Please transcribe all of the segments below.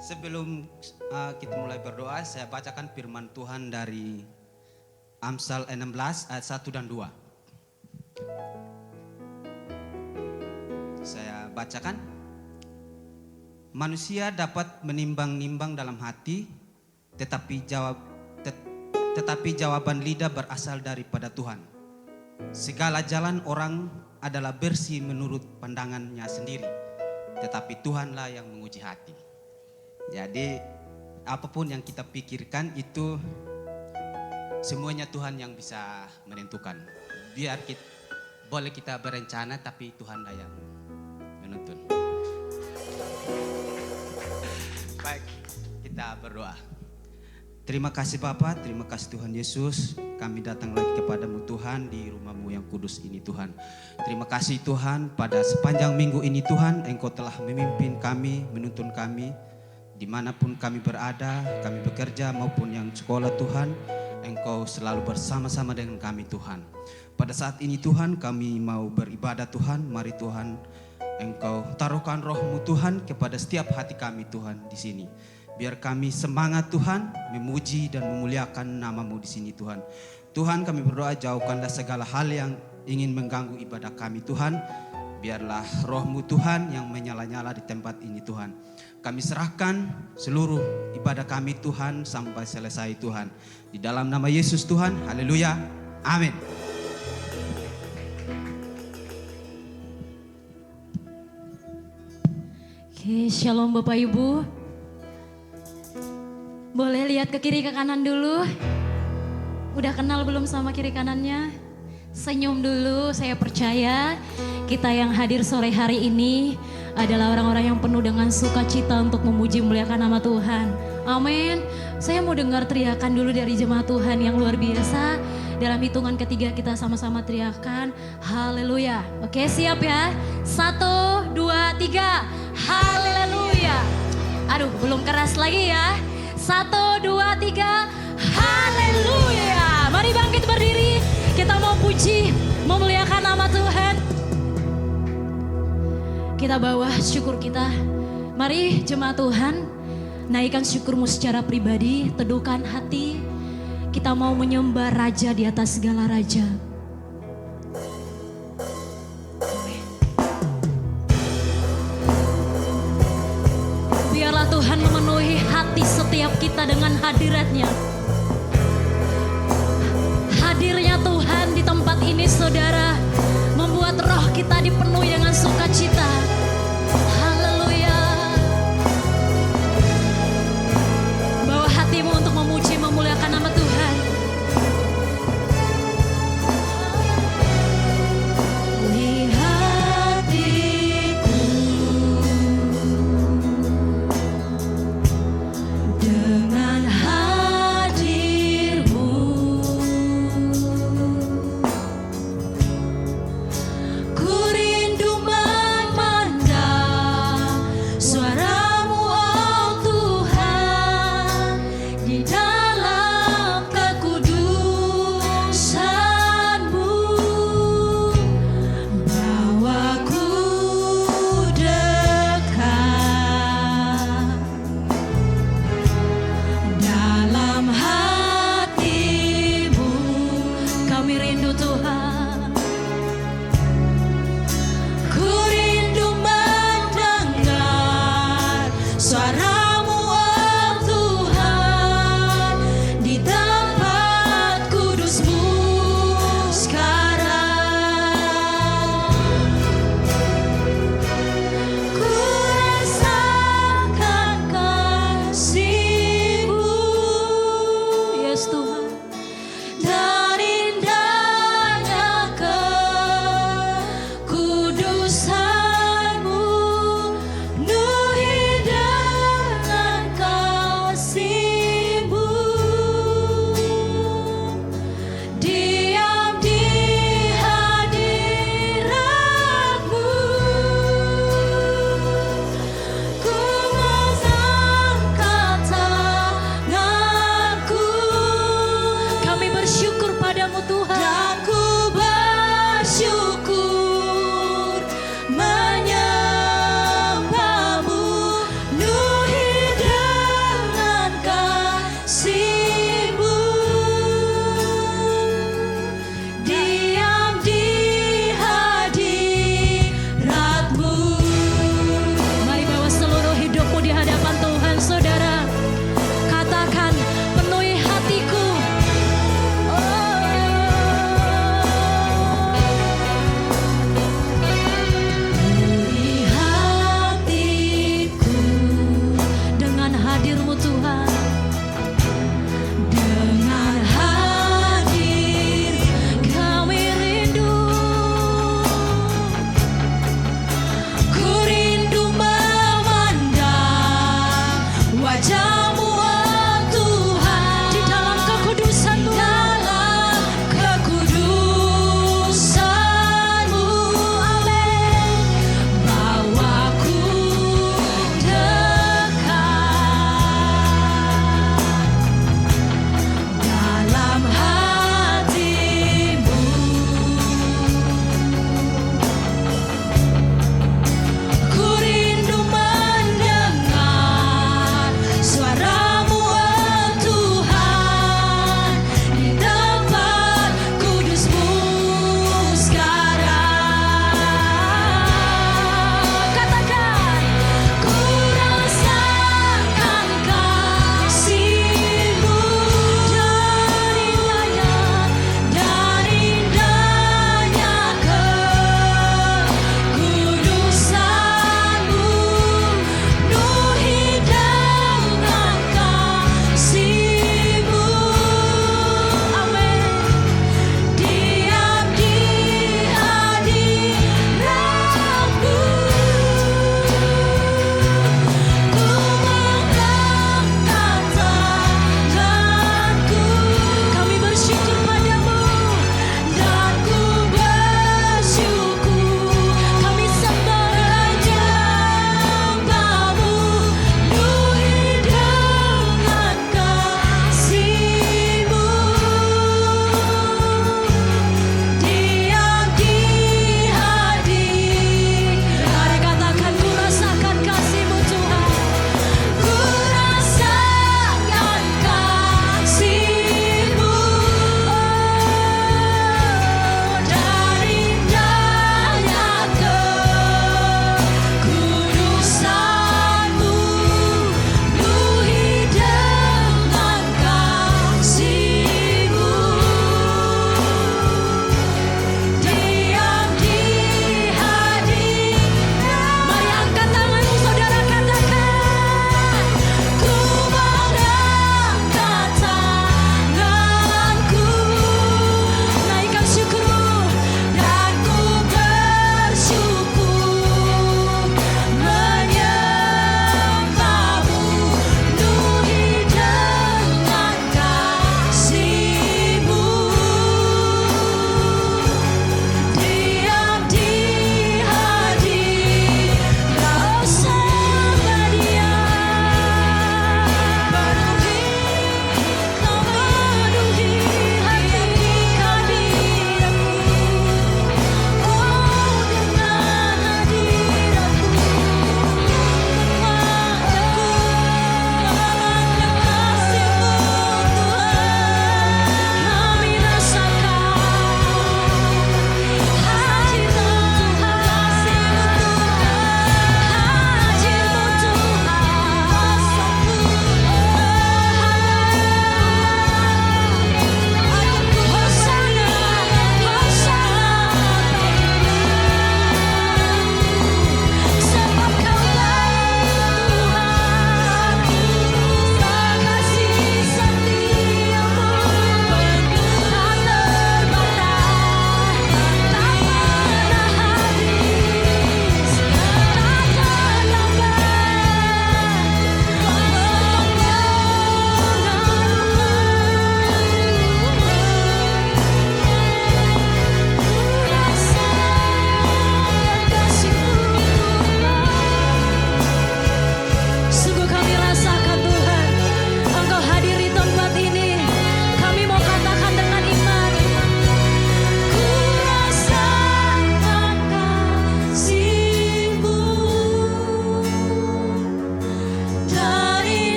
Sebelum kita mulai berdoa, saya bacakan firman Tuhan dari Amsal 16 ayat 1 dan 2. Saya bacakan. Manusia dapat menimbang-nimbang dalam hati, tetapi jawaban lidah berasal daripada Tuhan. Segala jalan orang adalah bersih menurut pandangannya sendiri, tetapi Tuhanlah yang menguji hati. Jadi apapun yang kita pikirkan itu semuanya Tuhan yang bisa menentukan. Biar boleh kita berencana, tapi Tuhanlah yang menuntun. Baik, kita berdoa. Terima kasih Bapa, terima kasih Tuhan Yesus. Kami datang lagi kepadamu Tuhan di rumah-Mu yang kudus ini Tuhan. Terima kasih Tuhan, pada sepanjang minggu ini Tuhan, Engkau telah memimpin kami, menuntun kami. Dimanapun kami berada, kami bekerja maupun yang sekolah Tuhan, Engkau selalu bersama-sama dengan kami Tuhan. Pada saat ini Tuhan, kami mau beribadah Tuhan. Mari Tuhan, Engkau taruhkan roh-Mu Tuhan kepada setiap hati kami Tuhan di sini. Biar kami semangat Tuhan, memuji dan memuliakan nama-Mu di sini Tuhan. Tuhan, kami berdoa, jauhkanlah segala hal yang ingin mengganggu ibadah kami Tuhan. Biarlah roh-Mu Tuhan yang menyala-nyala di tempat ini Tuhan. Kami serahkan seluruh ibadah kami Tuhan sampai selesai Tuhan. Di dalam nama Yesus Tuhan, haleluya, amin. Oke, shalom Bapak Ibu. Boleh lihat ke kiri ke kanan dulu. Udah kenal belum sama kiri kanannya? Senyum dulu, saya percaya kita yang hadir sore hari ini adalah orang-orang yang penuh dengan sukacita untuk memuji memuliakan nama Tuhan. Amin. Saya mau dengar teriakan dulu dari jemaat Tuhan yang luar biasa. Dalam hitungan ketiga kita sama-sama teriakan haleluya. Oke, siap ya? 1, 2, 3. Haleluya. Aduh, belum keras lagi ya. 1, 2, 3. Haleluya. Mari bangkit berdiri. Kita mau puji, memuliakan nama Tuhan. Kita bawa syukur kita. Mari jemaat Tuhan, naikkan syukurmu secara pribadi, teduhkan hati. Kita mau menyembah Raja di atas segala raja. Biarlah Tuhan memenuhi hati setiap kita dengan hadiratnya. Hadirnya Tuhan di tempat ini saudara, membuat roh kita dipenuhi dengan sukacita. Haleluya. Bawa hatimu untuk memuji memuliakan nama Tuhan. Lihat hatiku dengan hadirmu. Ku rindu memeluk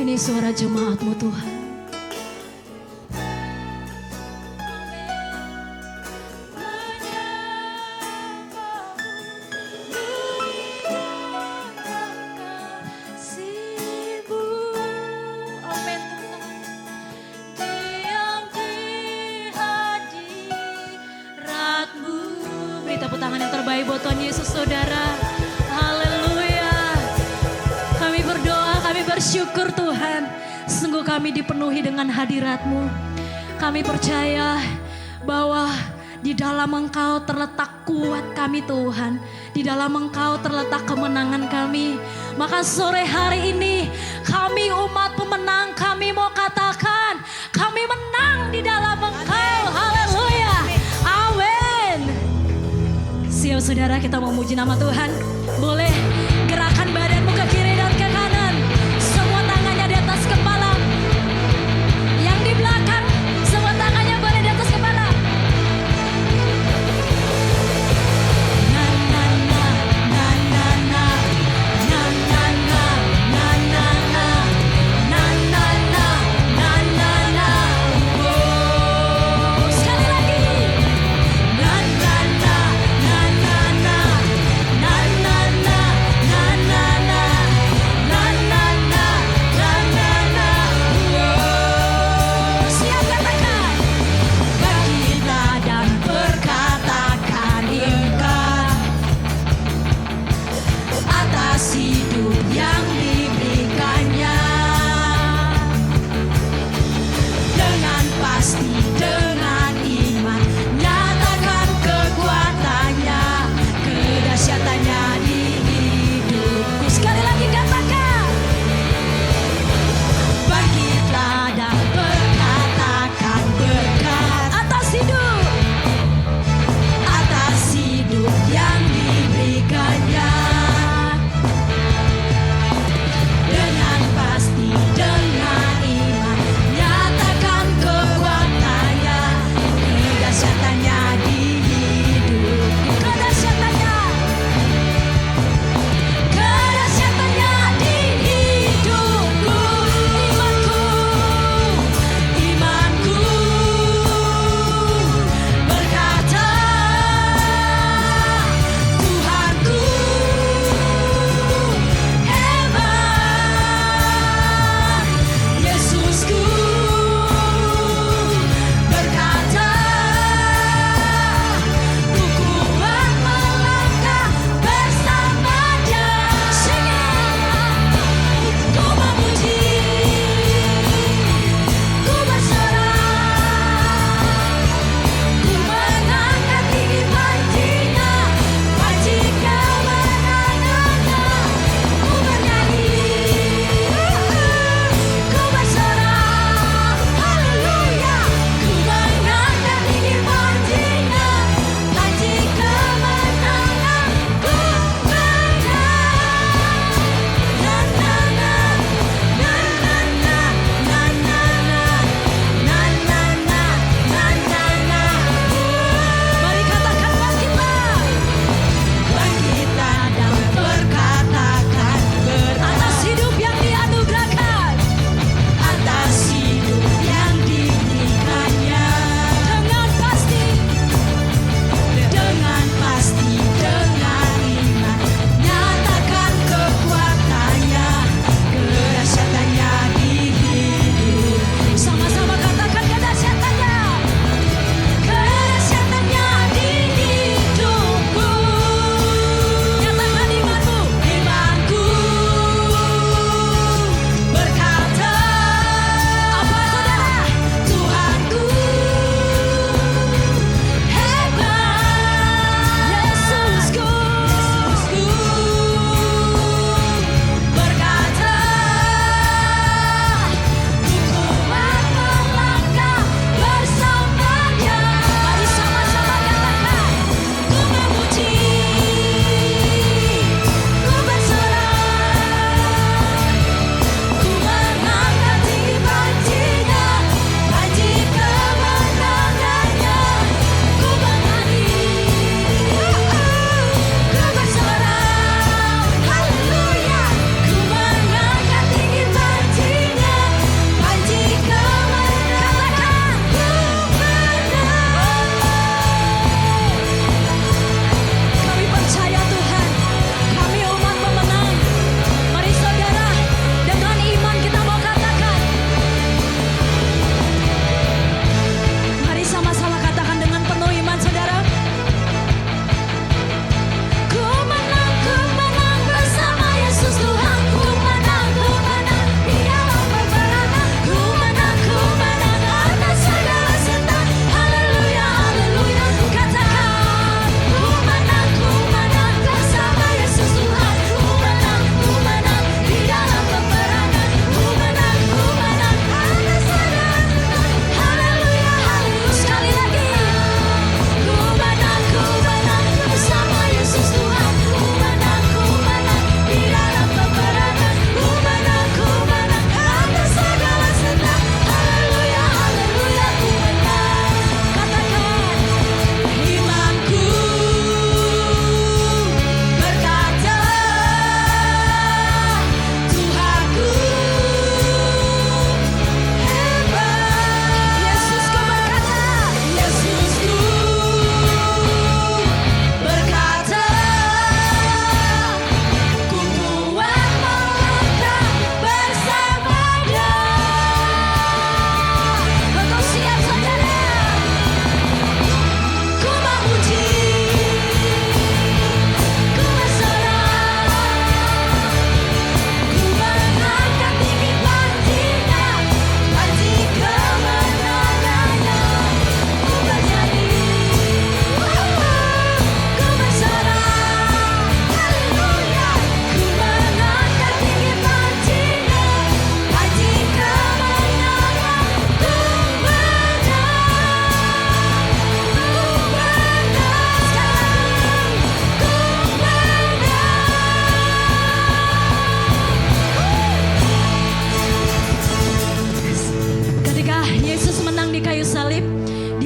Ini suara jemaat-Mu Tuhan. Amin Tuhan. Diam di hadirat-Mu. Beri tepuk tangan yang terbaik buat Tuhan Yesus saudara. Haleluya. Kami berdoa, kami bersyukur Tuhan. Sungguh kami dipenuhi dengan hadirat-Mu. Kami percaya bahwa di dalam Engkau terletak kuat kami Tuhan. Di dalam Engkau terletak kemenangan kami. Maka sore hari ini kami umat pemenang, kami mau katakan kami menang di dalam Engkau. Haleluya. Amin. Siap saudara, kita memuji nama Tuhan. Boleh gerakan badanmu ke kiri dan ke kanan. Semua tangannya di atas kepala. Yang di belakang, semua tangannya boleh di atas kepala. Na na na, na na na, na na na, na na na, na na na, na na na. Oh, sekali lagi. Na na na, na na na, na na na,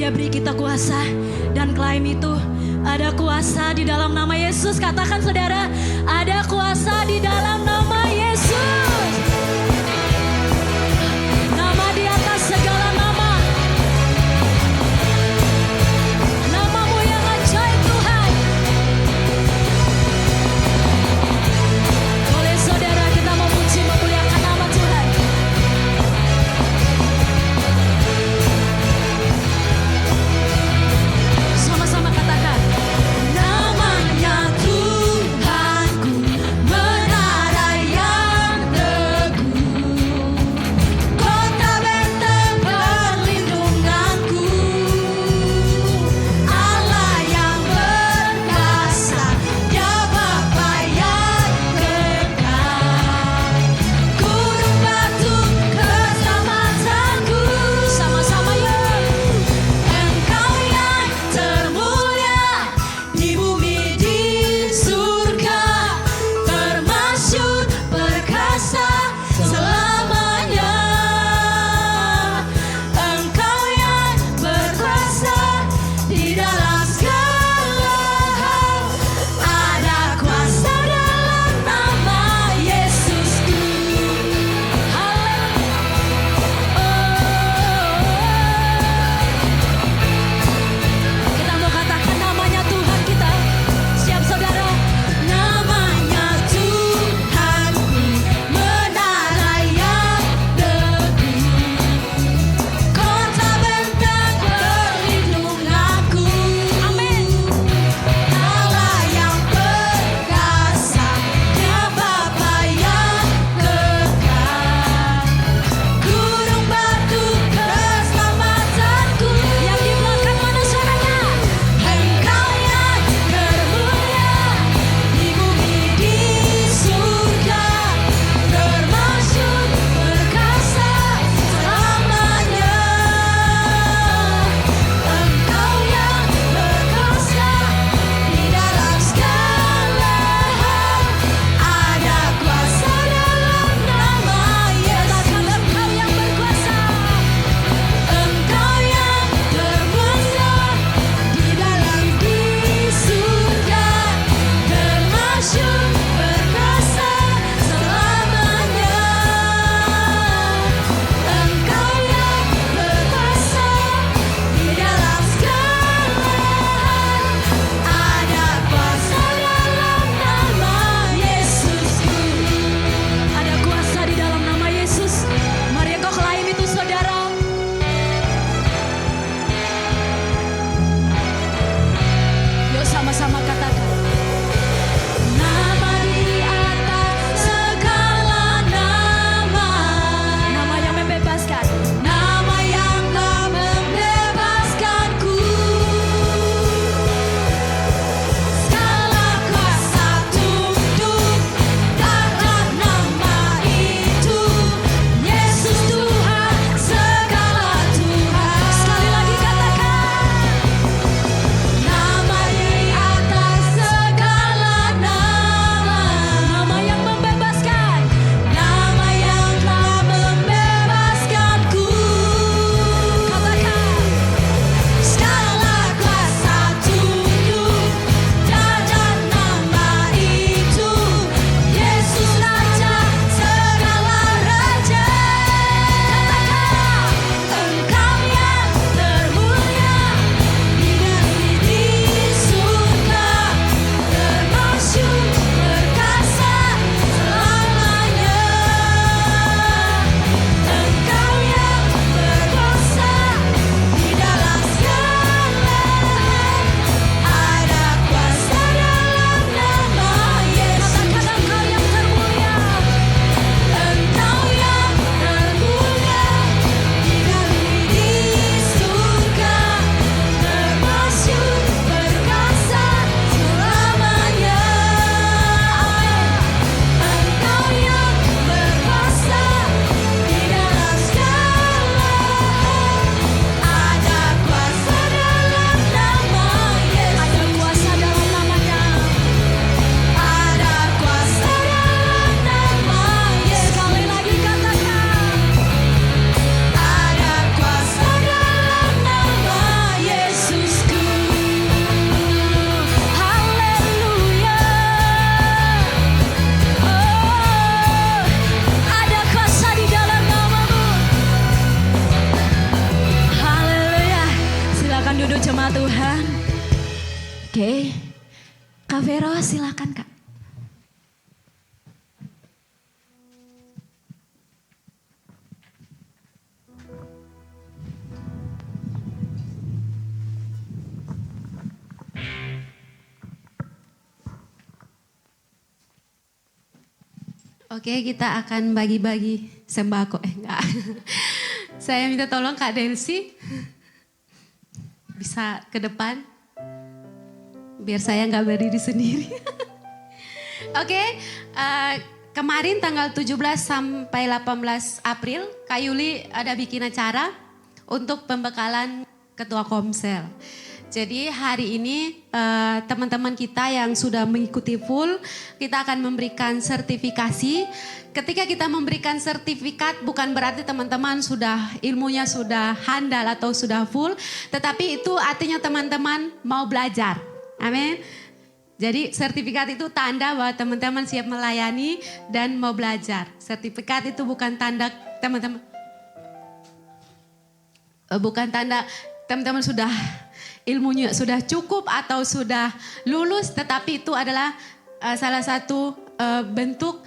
Dia beri kita kuasa dan klaim itu. Ada kuasa di dalam nama Yesus. Katakan saudara, ada kuasa di dalam nama Yesus. Nama di atas segala nama. Namamu yang ajaib Tuhan. Oleh saudara kita memuji memuliakan nama Tuhan. Sama-sama katakan. Namanya Tuhanku menara nama Tuhan. Oke, Kak Vero silakan Kak. Oke, kita akan bagi-bagi sembako. Enggak. Saya minta tolong Kak Delsi. Bisa ke depan. Biar saya nggak berdiri sendiri. Oke, kemarin tanggal 17 sampai 18 April, Kak Yuli ada bikin acara untuk pembekalan Ketua Komsel. Jadi hari ini teman-teman kita yang sudah mengikuti full, kita akan memberikan sertifikasi. Ketika kita memberikan sertifikat bukan berarti teman-teman sudah ilmunya sudah handal atau sudah full. Tetapi itu artinya teman-teman mau belajar. Amin. Jadi sertifikat itu tanda bahwa teman-teman siap melayani dan mau belajar. Sertifikat itu bukan tanda teman-teman. Bukan tanda teman-teman sudah ilmunya sudah cukup atau sudah lulus, tetapi itu adalah salah satu bentuk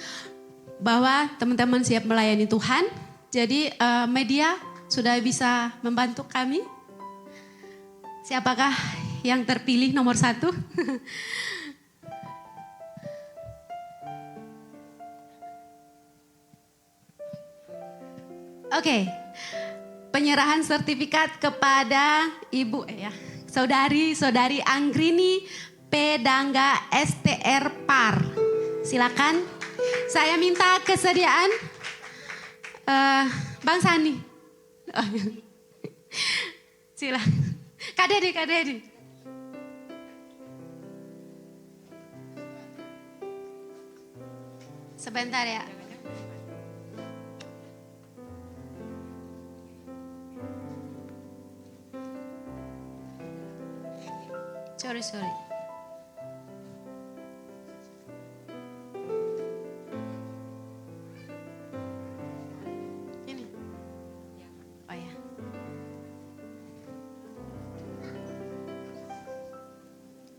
bahwa teman-teman siap melayani Tuhan. Jadi media sudah bisa membantu kami. Siapakah yang terpilih nomor 1? Oke, penyerahan sertifikat kepada Ibu Saudari Anggrini P. Dangga STR Par. Silakan. Saya minta kesediaan Bang Sani. Silakan. Kak Dedi. Sebentar ya. Sorry. Ini. Oh ya.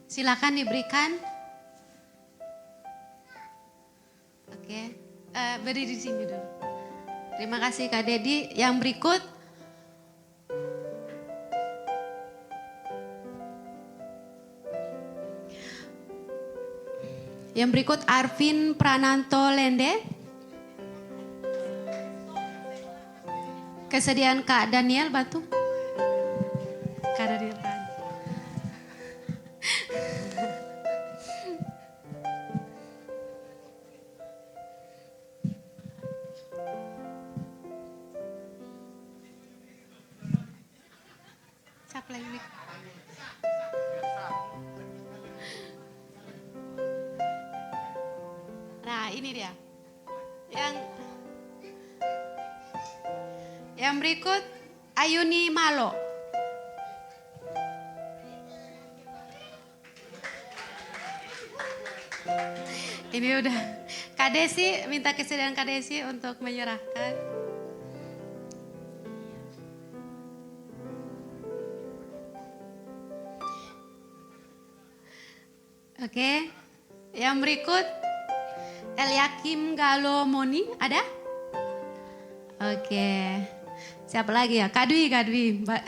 Silakan diberikan. Oke. Berdiri di sini dulu. Terima kasih Kak Dedi. Yang berikut. Yang berikut Arvin Prananto Lende. Kesediaan Kak Daniel Batu. Kak Daniel Batu. Siapa lagi? Nah ini dia. Yang berikut Ayuni Malo. Ini udah. Kak Desi, minta kesediaan Kak Desi untuk menyerahkan. Oke. Yang berikut Eliakim Galomoni, ada? Oke. Siapa lagi ya? Kadwi, Mbak.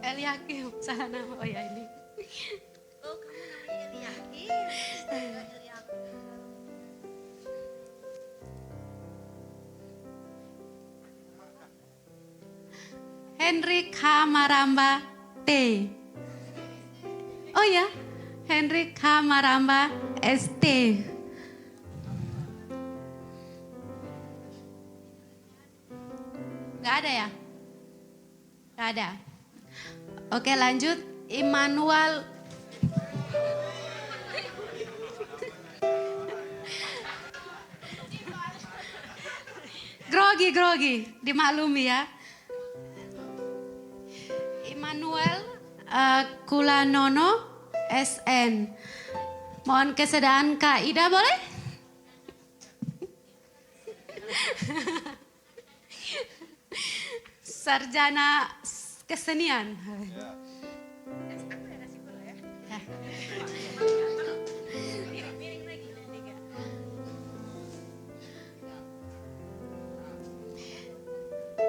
Eliakim, salah nama. Oh ya ini. Oh, kamu namanya Eliakim. Hendrik Hamaramba T. Oh ya, Hendrik Hamaramba ST. Gak ada ya? Gak ada. Oke lanjut, Immanuel. Grogi, dimaklumi ya. Immanuel Kulanono SN. Mohon kesediaan Kak Ida boleh? Sarjana kesenian.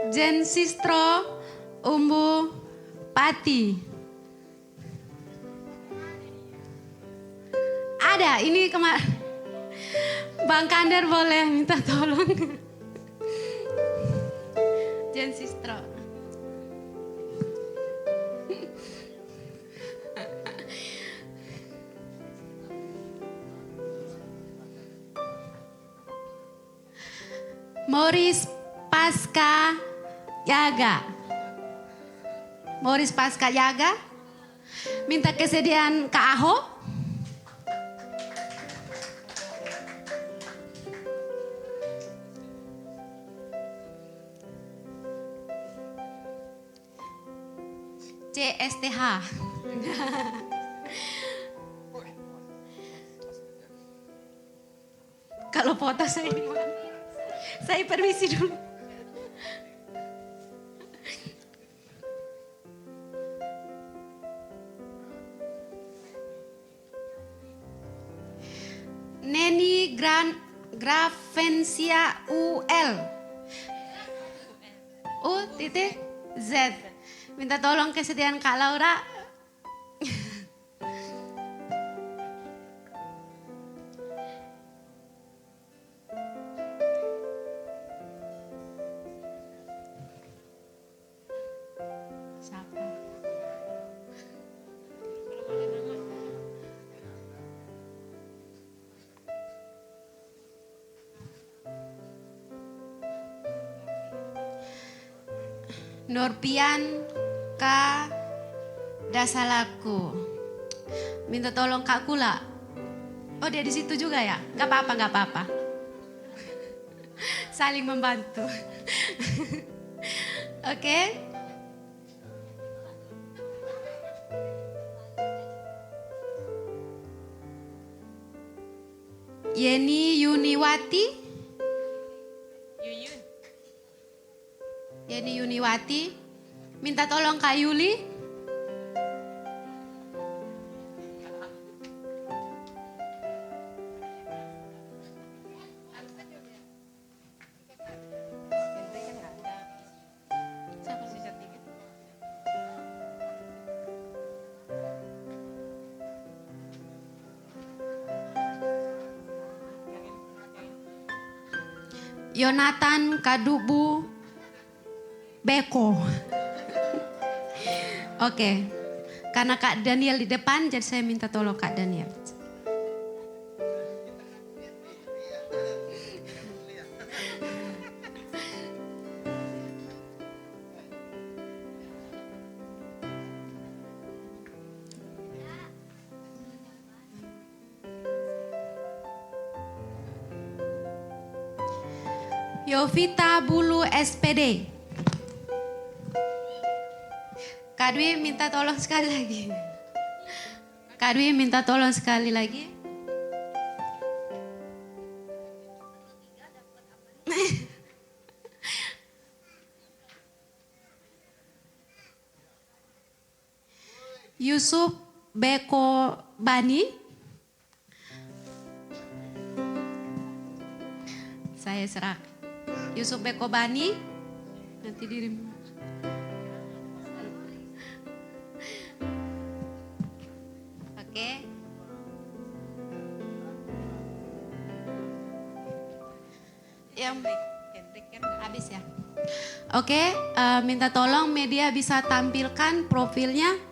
Jen Sistro Umbu Pati. Ada, ini kemarin. Bang Kander boleh minta tolong. Jen Sistro. Morris Pasca Yaga. Morris Pasca Yaga. Minta kesediaan Kak Aho. CSTH. Kalau foto saya di mana? Saya permisi dulu. Neni Gravencia UL. U titik Z. Minta tolong kesediaan Kak Laura. Siapa? Norpian Kak Dasalaku. Minta tolong Kak Kula. Oh, dia di situ juga ya? Gak apa-apa, gak apa-apa. Saling membantu. Oke. Yeni Yuniwati. Yeni Yuniwati. Minta tolong Kak Yuli. Yonatan Kadubu Beko. Oke. Karena Kak Daniel di depan, jadi saya minta tolong Kak Daniel. Yovita Bulu SPD. Kak Dwi minta tolong sekali lagi. Kak Dwi minta tolong sekali lagi. Yusuf Beko Bani. Saya serah. Yusuf Beko Bani. Nanti dirimu. Oke. Yang habis ya. Oke, minta tolong media bisa tampilkan profilnya.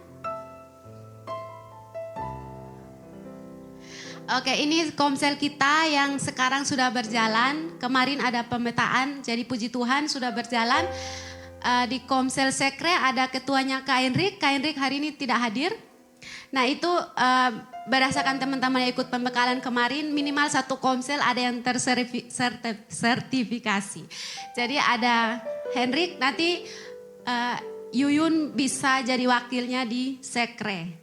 Oke, ini komsel kita yang sekarang sudah berjalan. Kemarin ada pemetaan, jadi puji Tuhan sudah berjalan. Di komsel sekre ada ketuanya Kak Henrik. Kak Henrik hari ini tidak hadir. Nah itu berdasarkan teman-teman yang ikut pembekalan kemarin, minimal satu komsel ada yang tersertifikasi. Jadi ada Henrik, nanti Yuyun bisa jadi wakilnya di sekre.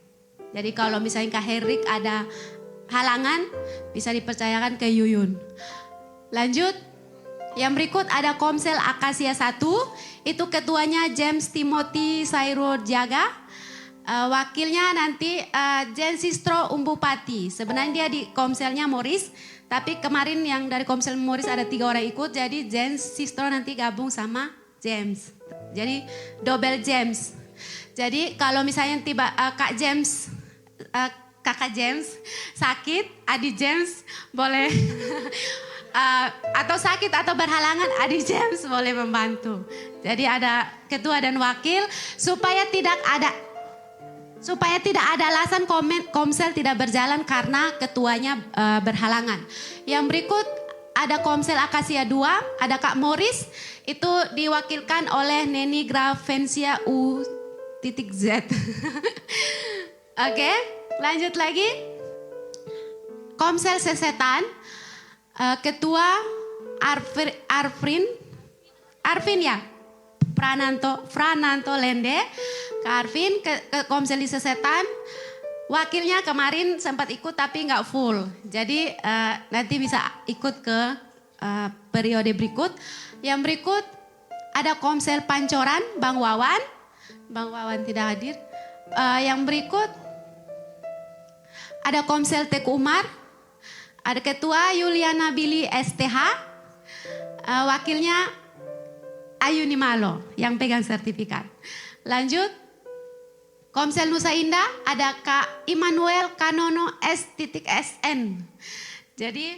Jadi kalau misalnya Kak Henrik ada halangan, bisa dipercayakan ke Yuyun. Lanjut, Yang berikut ada Komsel Akasia 1, itu ketuanya James Timothy Sairo Jaga. Wakilnya nanti Jen Sistro Umbupati. Sebenarnya dia di Komselnya Morris, tapi kemarin yang dari Komsel Morris ada 3 orang ikut, jadi Jen Sistro nanti gabung sama James. Jadi double James. Jadi kalau misalnya tiba kakak James sakit, adik James boleh atau sakit atau berhalangan, adik James boleh membantu. Jadi ada ketua dan wakil supaya tidak ada alasan Komsel tidak berjalan karena ketuanya berhalangan. Yang berikut ada Komsel Akasia 2, ada Kak Morris, itu diwakilkan oleh Neni Gravencia U.Z. Oke, lanjut lagi. Komsel Sesetan, ketua Arvin ya, Prananto Lende, Kak Arvin ke Komsel di Sesetan. Wakilnya kemarin sempat ikut tapi nggak full, jadi nanti bisa ikut ke periode berikut. Yang berikut ada Komsel Pancoran, Bang Wawan tidak hadir. Yang berikut ada Komsel Teku Umar, ada Ketua Yuliana Billy STH, wakilnya Ayuni Malo yang pegang sertifikat. Lanjut, Komsel Nusa Indah ada Kak Immanuel Kanono S.SN. Jadi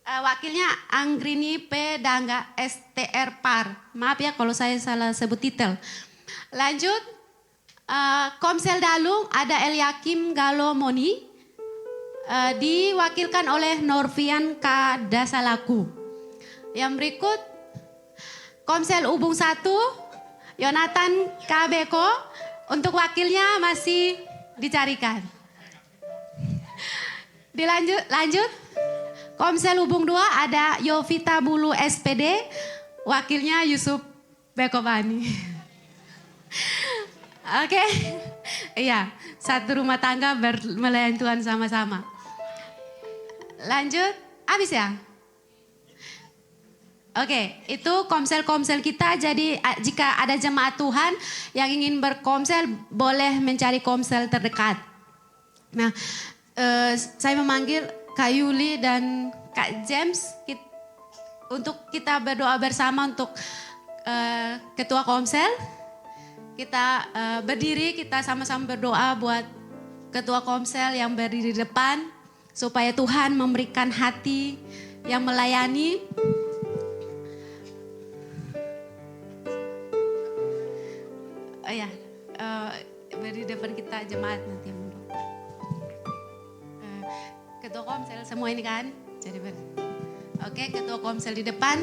wakilnya Anggrini P. Dangga STR Par. Maaf ya kalau saya salah sebut titel. Lanjut, Komsel Dalung ada Eliakim Galo Moni, diwakilkan oleh Norvian K. Dasalaku. Yang berikut Komsel Ubung 1, Yonatan K. Beko. Untuk wakilnya masih dicarikan. Lanjut. Komsel Ubung 2 ada Yovita Bulu SPD, wakilnya Yusuf Bekobani. Oke. Iya, satu rumah tangga melayani Tuhan sama-sama. Lanjut, habis ya? Oke, itu komsel-komsel kita. Jadi jika ada jemaat Tuhan yang ingin berkomsel, boleh mencari komsel terdekat. Nah, saya memanggil Kak Yuli dan Kak James untuk kita berdoa bersama untuk ketua komsel. Kita berdiri, kita sama-sama berdoa buat ketua komsel yang berdiri di depan, supaya Tuhan memberikan hati yang melayani. Oh ya, berdiri di depan kita jemaat nanti. Ketua komsel semua ini kan, jadi oke, ketua komsel di depan.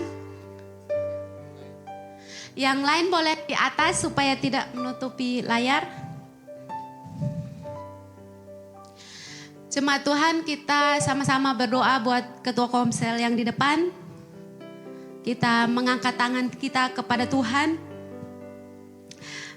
Yang lain boleh di atas supaya tidak menutupi layar. Jemaat Tuhan, kita sama-sama berdoa buat ketua komsel yang di depan. Kita mengangkat tangan kita kepada Tuhan.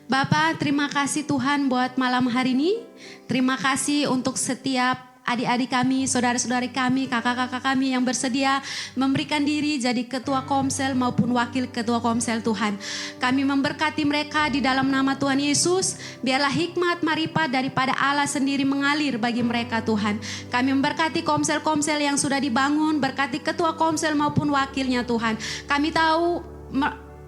Bapak, terima kasih Tuhan buat malam hari ini. Terima kasih untuk setiap adik-adik kami, saudara-saudari kami, kakak-kakak kami yang bersedia memberikan diri jadi ketua komsel maupun wakil ketua komsel Tuhan. Kami memberkati mereka di dalam nama Tuhan Yesus. Biarlah hikmat marifat daripada Allah sendiri mengalir bagi mereka Tuhan. Kami memberkati komsel-komsel yang sudah dibangun, berkati ketua komsel maupun wakilnya Tuhan. Kami tahu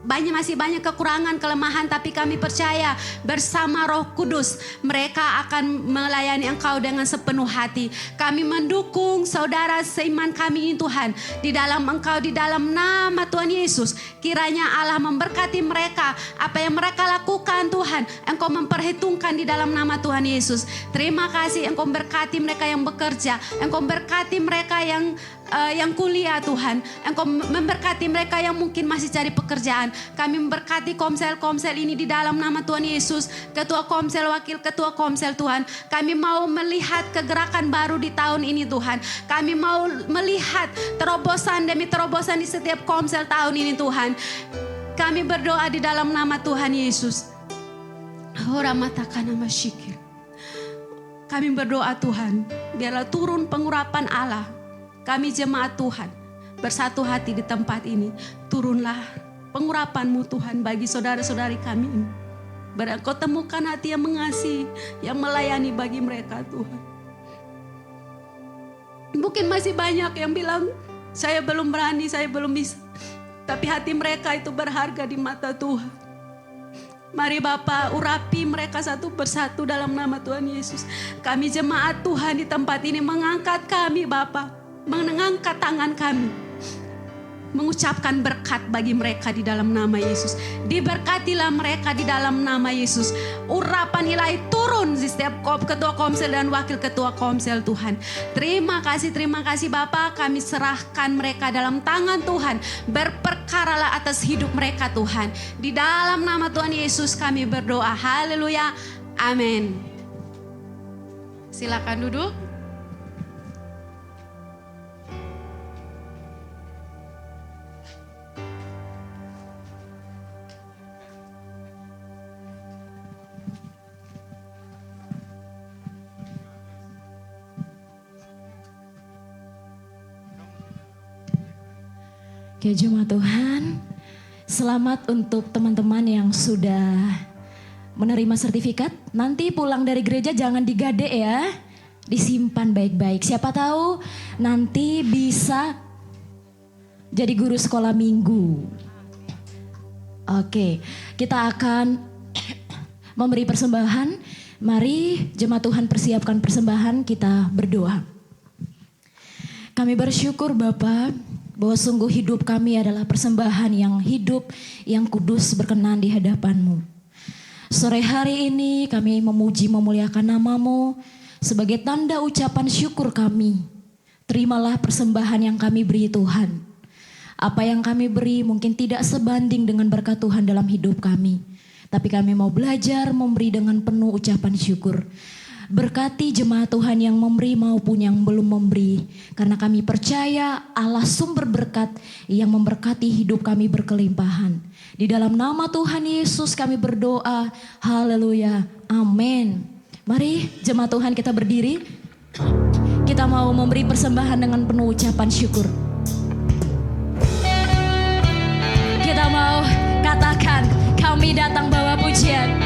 masih banyak kekurangan, kelemahan, tapi kami percaya bersama Roh Kudus mereka akan melayani Engkau dengan sepenuh hati. Kami mendukung saudara seiman kami ini Tuhan, di dalam Engkau, di dalam nama Tuhan Yesus. Kiranya Allah memberkati mereka, apa yang mereka lakukan Tuhan, Engkau memperhitungkan di dalam nama Tuhan Yesus. Terima kasih Engkau berkati mereka yang bekerja, Engkau berkati mereka yang kuliah Tuhan. Engkau memberkati mereka yang mungkin masih cari pekerjaan. Kami memberkati komsel-komsel ini di dalam nama Tuhan Yesus. Ketua komsel, wakil ketua komsel Tuhan. Kami mau melihat kegerakan baru di tahun ini Tuhan. Kami mau melihat terobosan demi terobosan di setiap komsel tahun ini Tuhan. Kami berdoa di dalam nama Tuhan Yesus. Kami berdoa Tuhan, biarlah turun pengurapan Allah. Kami jemaat Tuhan bersatu hati di tempat ini. Turunlah pengurapan-Mu Tuhan bagi saudara-saudari kami ini. Kau temukan hati yang mengasihi, yang melayani bagi mereka Tuhan. Mungkin masih banyak yang bilang, saya belum berani, saya belum bisa. Tapi hati mereka itu berharga di mata Tuhan. Mari Bapa urapi mereka satu persatu dalam nama Tuhan Yesus. Kami jemaat Tuhan di tempat ini mengangkat kami Bapa, mengangkat tangan kami, mengucapkan berkat bagi mereka di dalam nama Yesus. Diberkatilah mereka di dalam nama Yesus. Urapan ilahi turun di setiap ketua komsel dan wakil ketua komsel Tuhan. Terima kasih Bapa. Kami serahkan mereka dalam tangan Tuhan. Berperkaralah atas hidup mereka Tuhan. Di dalam nama Tuhan Yesus kami berdoa. Haleluya. Amin. Silakan duduk. Oke, jemaat Tuhan, selamat untuk teman-teman yang sudah menerima sertifikat. Nanti pulang dari gereja jangan digade ya, disimpan baik-baik. Siapa tahu nanti bisa jadi guru sekolah minggu. Oke, kita akan memberi persembahan. Mari jemaat Tuhan persiapkan persembahan, kita berdoa. Kami bersyukur Bapa, bahwa sungguh hidup kami adalah persembahan yang hidup, yang kudus berkenan di hadapan-Mu. Sore hari ini kami memuji memuliakan nama-Mu sebagai tanda ucapan syukur kami. Terimalah persembahan yang kami beri Tuhan. Apa yang kami beri mungkin tidak sebanding dengan berkat Tuhan dalam hidup kami. Tapi kami mau belajar memberi dengan penuh ucapan syukur. Berkati jemaat Tuhan yang memberi maupun yang belum memberi. Karena kami percaya Allah sumber berkat yang memberkati hidup kami berkelimpahan. Di dalam nama Tuhan Yesus kami berdoa. Haleluya. Amin. Mari jemaat Tuhan kita berdiri. Kita mau memberi persembahan dengan penuh ucapan syukur. Kita mau katakan kami datang bawa pujian.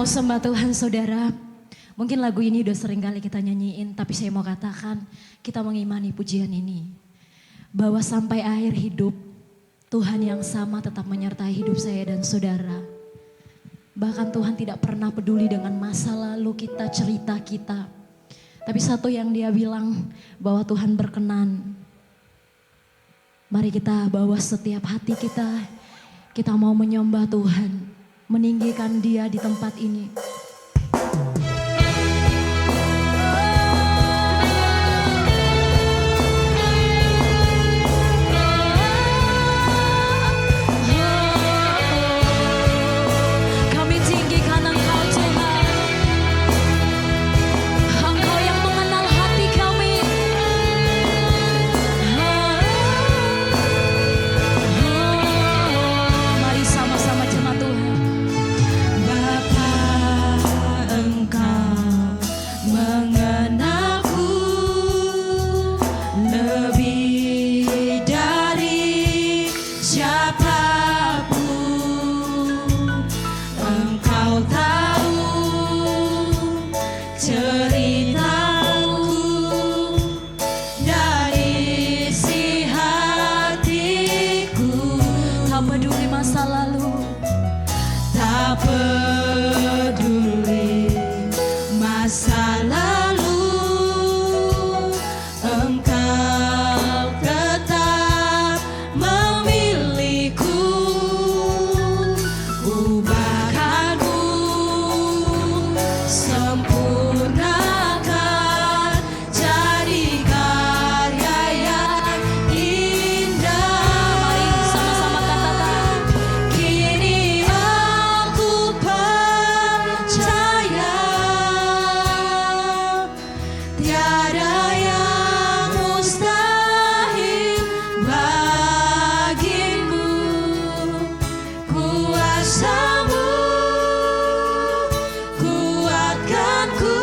mau sembah Tuhan saudara. Mungkin lagu ini udah sering kali kita nyanyiin, tapi saya mau katakan kita mengimani pujian ini. Bahwa sampai akhir hidup, Tuhan yang sama tetap menyertai hidup saya dan saudara. Bahkan Tuhan tidak pernah peduli dengan masa lalu kita, cerita kita. Tapi satu yang dia bilang, bahwa Tuhan berkenan. Mari kita bawa setiap hati kita mau menyembah Tuhan, meninggikan Dia di tempat ini. Kami tinggikan Engkau Tuhan, Engkau yang mengenal hati kami. Mari sama-sama jemaat Tuhan. Bapa, Engkau mengenalku lebih dari siapapun. Engkau tahu ceritaku dan isi hatiku. Tak peduli masa lalu, tak peduli masa lalu, Engkau tetap memilihku. Ubahkanku, sempurnakan jadi karya yang indah. Mari sama-sama katakan, kini aku percaya tiada yang mustahil bagimu. Kuasamu kuatkanku,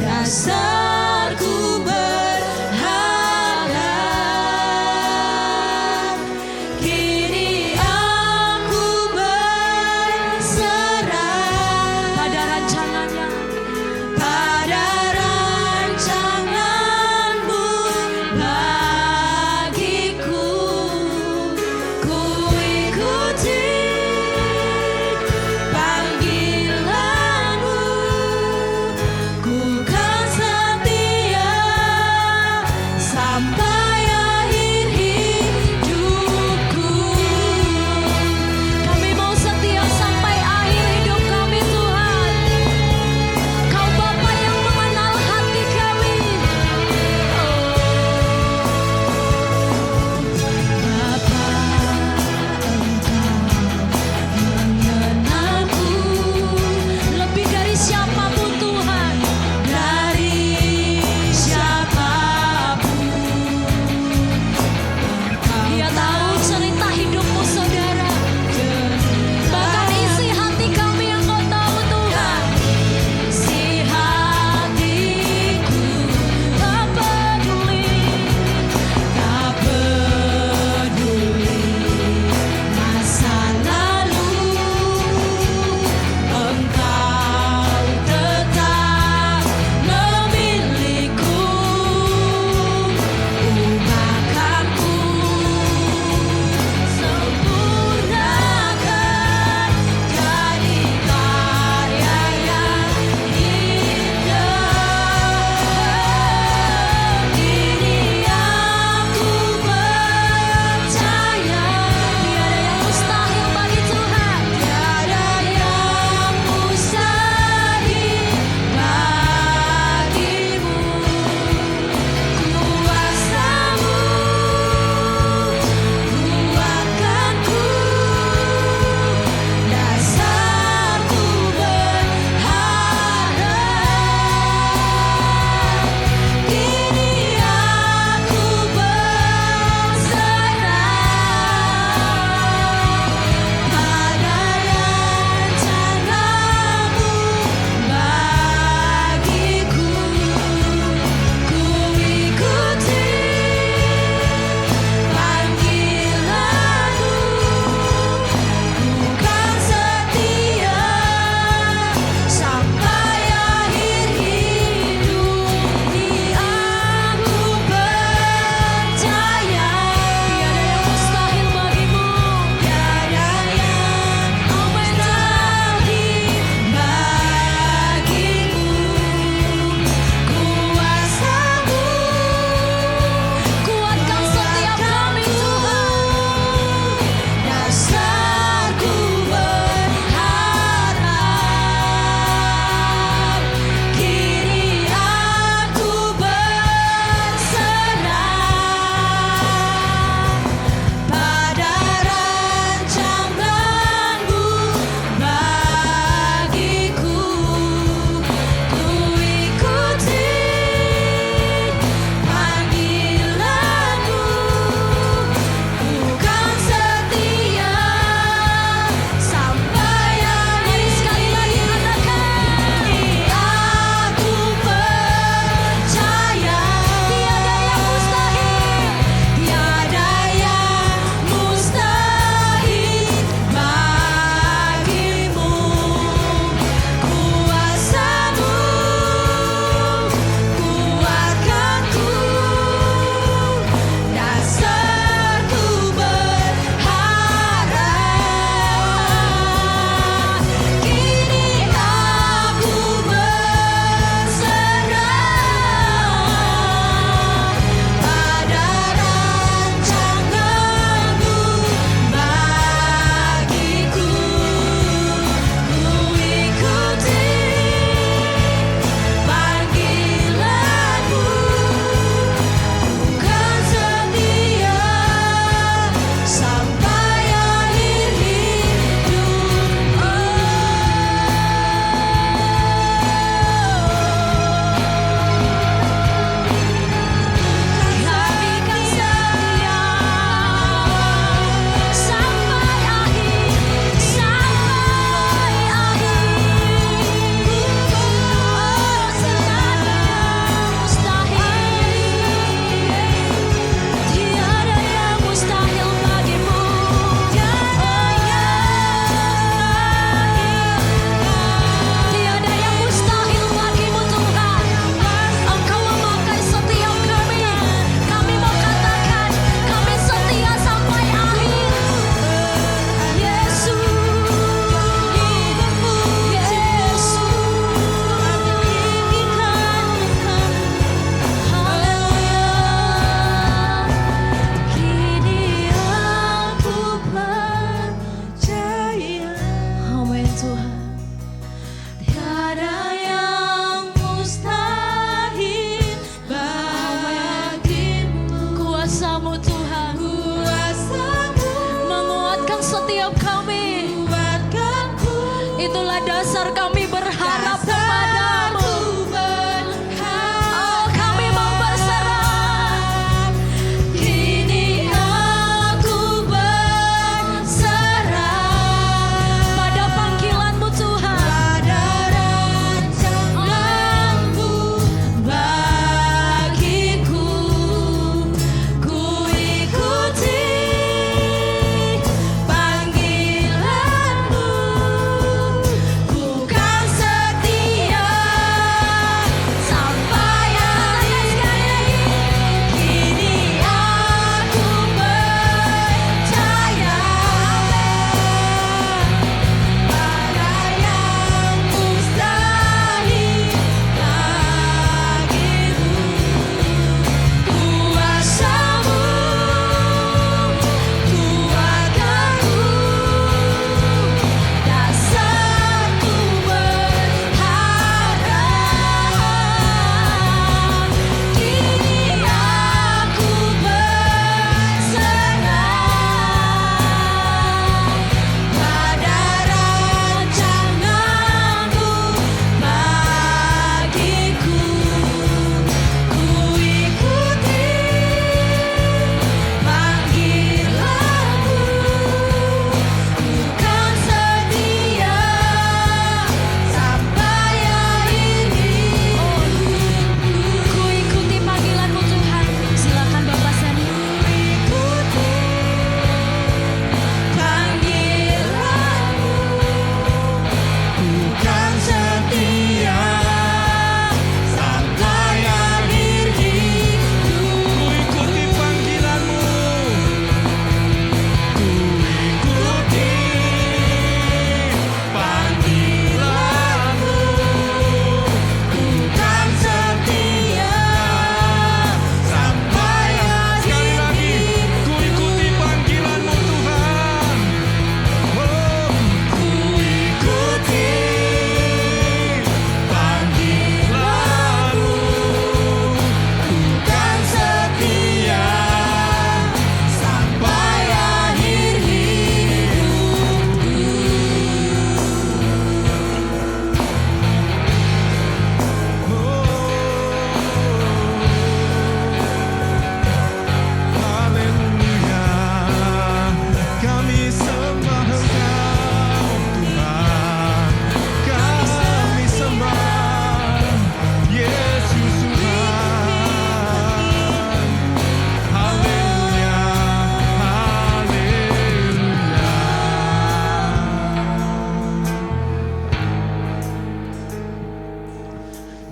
dasarku berharap. Kini aku berserah pada rancangannya, pada rancanganmu bagiku. Ku ikuti panggilanmu, ku kan setia sampai akhir hidupku. Kami mau setia sampai akhir hidup kami Tuhan. Kau Bapa yang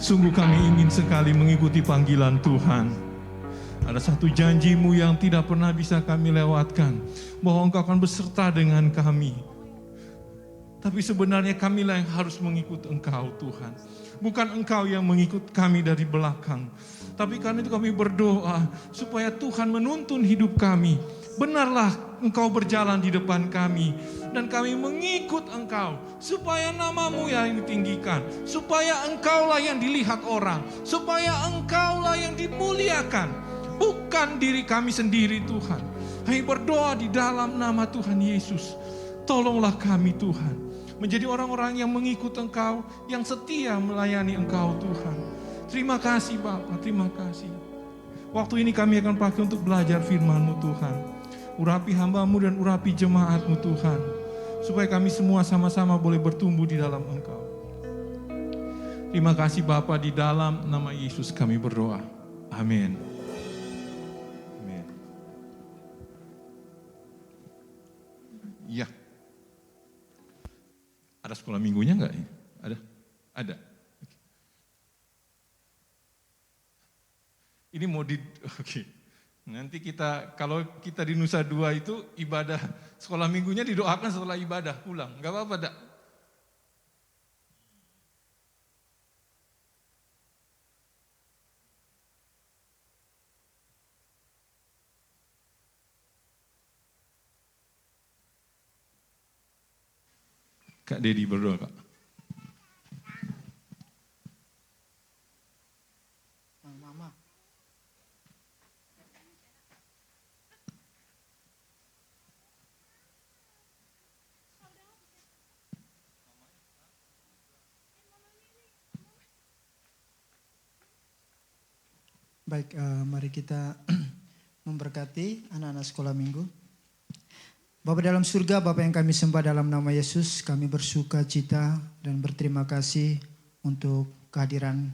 Sungguh kami ingin sekali mengikuti panggilan Tuhan. Ada satu janji-Mu yang tidak pernah bisa kami lewatkan, bahwa Engkau akan beserta dengan kami. Tapi sebenarnya kamilah yang harus mengikut Engkau, Tuhan. Bukan Engkau yang mengikut kami dari belakang. Tapi karena itu kami berdoa supaya Tuhan menuntun hidup kami. Benarlah Engkau berjalan di depan kami. Dan kami mengikut Engkau. Supaya nama-Mu yang ditinggikan. Supaya Engkaulah yang dilihat orang. Supaya Engkaulah yang dimuliakan. Bukan diri kami sendiri, Tuhan. Kami berdoa di dalam nama Tuhan Yesus. Tolonglah kami, Tuhan. Menjadi orang-orang yang mengikut Engkau. Yang setia melayani Engkau, Tuhan. Terima kasih Bapa, terima kasih. Waktu ini kami akan pakai untuk belajar firman-Mu, Tuhan. Urapi hamba-Mu dan urapi jemaat-Mu, Tuhan. Supaya kami semua sama-sama boleh bertumbuh di dalam Engkau. Terima kasih Bapa, di dalam nama Yesus kami berdoa. Amin. Amin. Ya. Ada sekolah minggunya enggak? Ada? Ada. Ini mau oke. Nanti kalau kita di Nusa Dua itu ibadah sekolah minggunya didoakan setelah ibadah pulang. Enggak apa-apa, Dak? Kak Dedi berdoa, Kak. Baik, mari kita memberkati anak-anak sekolah minggu. Bapa dalam surga, Bapa yang kami sembah dalam nama Yesus, kami bersuka cita dan berterima kasih untuk kehadiran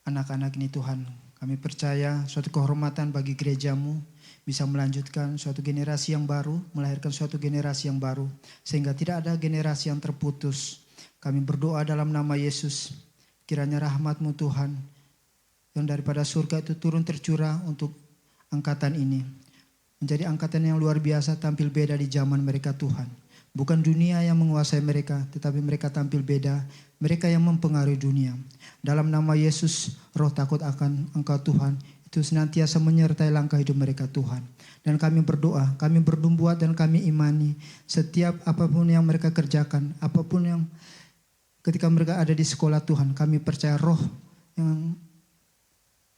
anak-anak ini Tuhan. Kami percaya suatu kehormatan bagi gereja-Mu bisa melanjutkan suatu generasi yang baru, melahirkan suatu generasi yang baru. Sehingga tidak ada generasi yang terputus. Kami berdoa dalam nama Yesus, kiranya rahmat-Mu Tuhan, yang daripada surga itu turun tercurah untuk angkatan ini. Menjadi angkatan yang luar biasa, tampil beda di zaman mereka Tuhan. Bukan dunia yang menguasai mereka, tetapi mereka tampil beda. Mereka yang mempengaruhi dunia. Dalam nama Yesus, roh takut akan Engkau Tuhan, itu senantiasa menyertai langkah hidup mereka Tuhan. Dan kami berdoa, kami bernubuat dan kami imani. Setiap apapun yang mereka kerjakan, apapun yang ketika mereka ada di sekolah Tuhan, kami percaya roh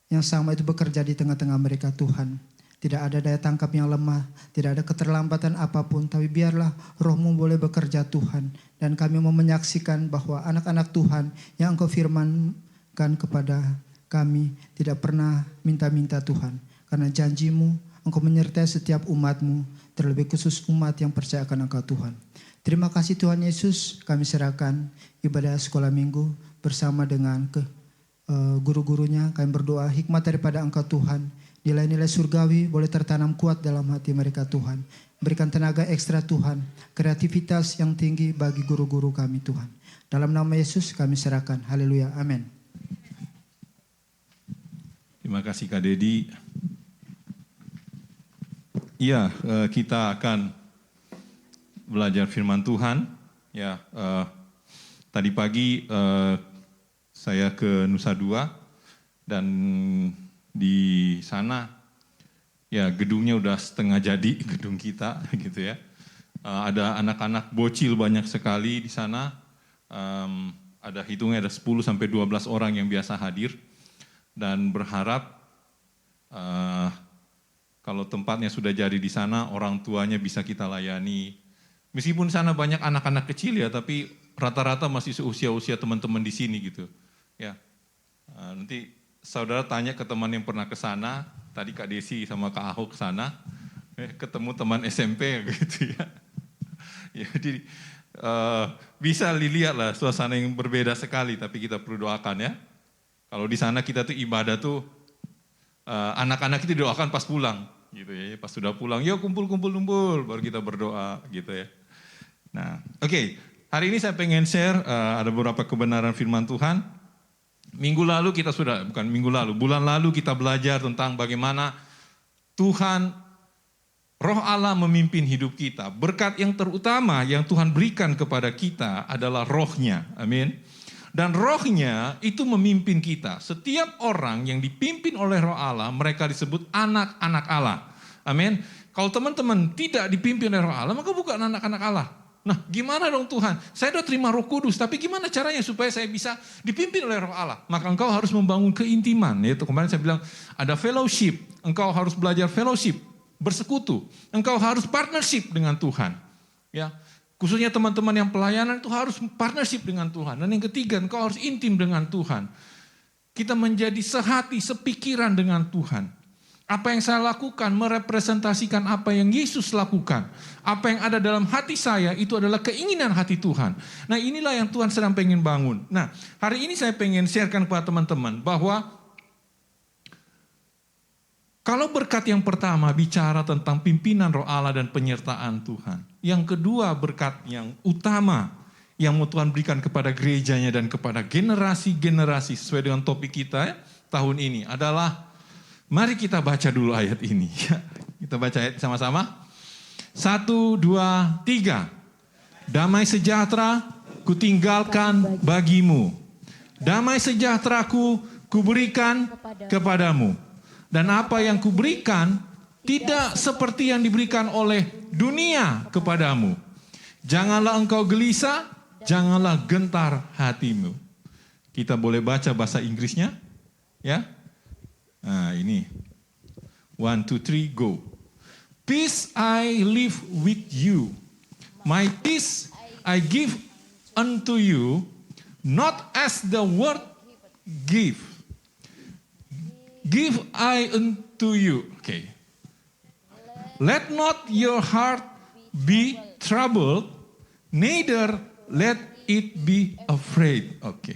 yang sama itu bekerja di tengah-tengah mereka Tuhan. Tidak ada daya tangkap yang lemah, tidak ada keterlambatan apapun, tapi biarlah roh-Mu boleh bekerja Tuhan. Dan kami mau menyaksikan bahwa anak-anak Tuhan yang Engkau firmankan kepada kami tidak pernah minta-minta Tuhan. Karena janji-Mu, Engkau menyertai setiap umat-Mu, terlebih khusus umat yang percaya akan Engkau Tuhan. Terima kasih Tuhan Yesus, kami serahkan ibadah sekolah minggu bersama dengan guru-gurunya. Kami berdoa hikmat daripada Engkau Tuhan, nilai-nilai surgawi boleh tertanam kuat dalam hati mereka Tuhan. Berikan tenaga ekstra Tuhan, kreativitas yang tinggi bagi guru-guru kami Tuhan. Dalam nama Yesus kami serahkan. Haleluya, amin. Terima kasih Kak Dedi. Iya, kita akan belajar firman Tuhan. Ya, tadi pagi saya ke Nusa Dua dan di sana ya gedungnya udah setengah jadi gedung kita gitu ya. Ada anak-anak bocil banyak sekali di sana. Ada hitungnya ada 10 sampai 12 orang yang biasa hadir dan berharap kalau tempatnya sudah jadi di sana orang tuanya bisa kita layani. Meskipun sana banyak anak-anak kecil ya, tapi rata-rata masih seusia-usia teman-teman di sini gitu. Ya, nanti saudara tanya ke teman yang pernah ke sana, tadi Kak Desi sama Kak Ahok ke sana, ketemu teman SMP gitu ya. Ya, jadi bisa dilihat lah suasana yang berbeda sekali, tapi kita perlu doakan ya. Kalau di sana kita tuh ibadah tuh anak-anak itu doakan pas pulang gitu ya. Pas sudah pulang, yuk kumpul-kumpul baru kita berdoa gitu ya. Nah, oke. Hari ini saya pengen share ada beberapa kebenaran firman Tuhan bulan lalu kita belajar tentang bagaimana Tuhan, Roh Allah memimpin hidup kita. Berkat yang terutama yang Tuhan berikan kepada kita adalah Roh-Nya. Amin. Dan Roh-Nya itu memimpin kita. Setiap orang yang dipimpin oleh Roh Allah, mereka disebut anak-anak Allah. Amin. Kalau teman-teman tidak dipimpin oleh Roh Allah, maka bukan anak-anak Allah. Nah, gimana dong Tuhan? Saya sudah terima Roh Kudus, tapi gimana caranya supaya saya bisa dipimpin oleh Roh Allah? Maka engkau harus membangun keintiman. Yaitu kemarin saya bilang ada fellowship. Engkau harus belajar fellowship, bersekutu. Engkau harus partnership dengan Tuhan. Ya, khususnya teman-teman yang pelayanan itu harus partnership dengan Tuhan. Dan yang ketiga, engkau harus intim dengan Tuhan. Kita menjadi sehati, sepikiran dengan Tuhan. Apa yang saya lakukan merepresentasikan apa yang Yesus lakukan. Apa yang ada dalam hati saya itu adalah keinginan hati Tuhan. Nah, inilah yang Tuhan sedang pengen bangun. Nah, hari ini saya pengen sharekan kepada teman-teman bahwa kalau berkat yang pertama bicara tentang pimpinan Roh Allah dan penyertaan Tuhan. Yang kedua berkat yang utama yang mau Tuhan berikan kepada gerejanya dan kepada generasi-generasi sesuai dengan topik kita ya, tahun ini adalah, mari kita baca dulu ayat ini. Kita baca ayat sama-sama. 1, 2, 3. Damai sejahtera kutinggalkan bagimu. Damai sejahteraku kuberikan kepadamu. Dan apa yang kuberikan tidak seperti yang diberikan oleh dunia kepadamu. Janganlah engkau gelisah, janganlah gentar hatimu. Kita boleh baca bahasa Inggrisnya? Ya. Nah, ini. 1, 2, 3, go. Peace I leave with you. My peace I give unto you, not as the world give. Give I unto you. Okay. Let not your heart be troubled, neither let it be afraid. Oke.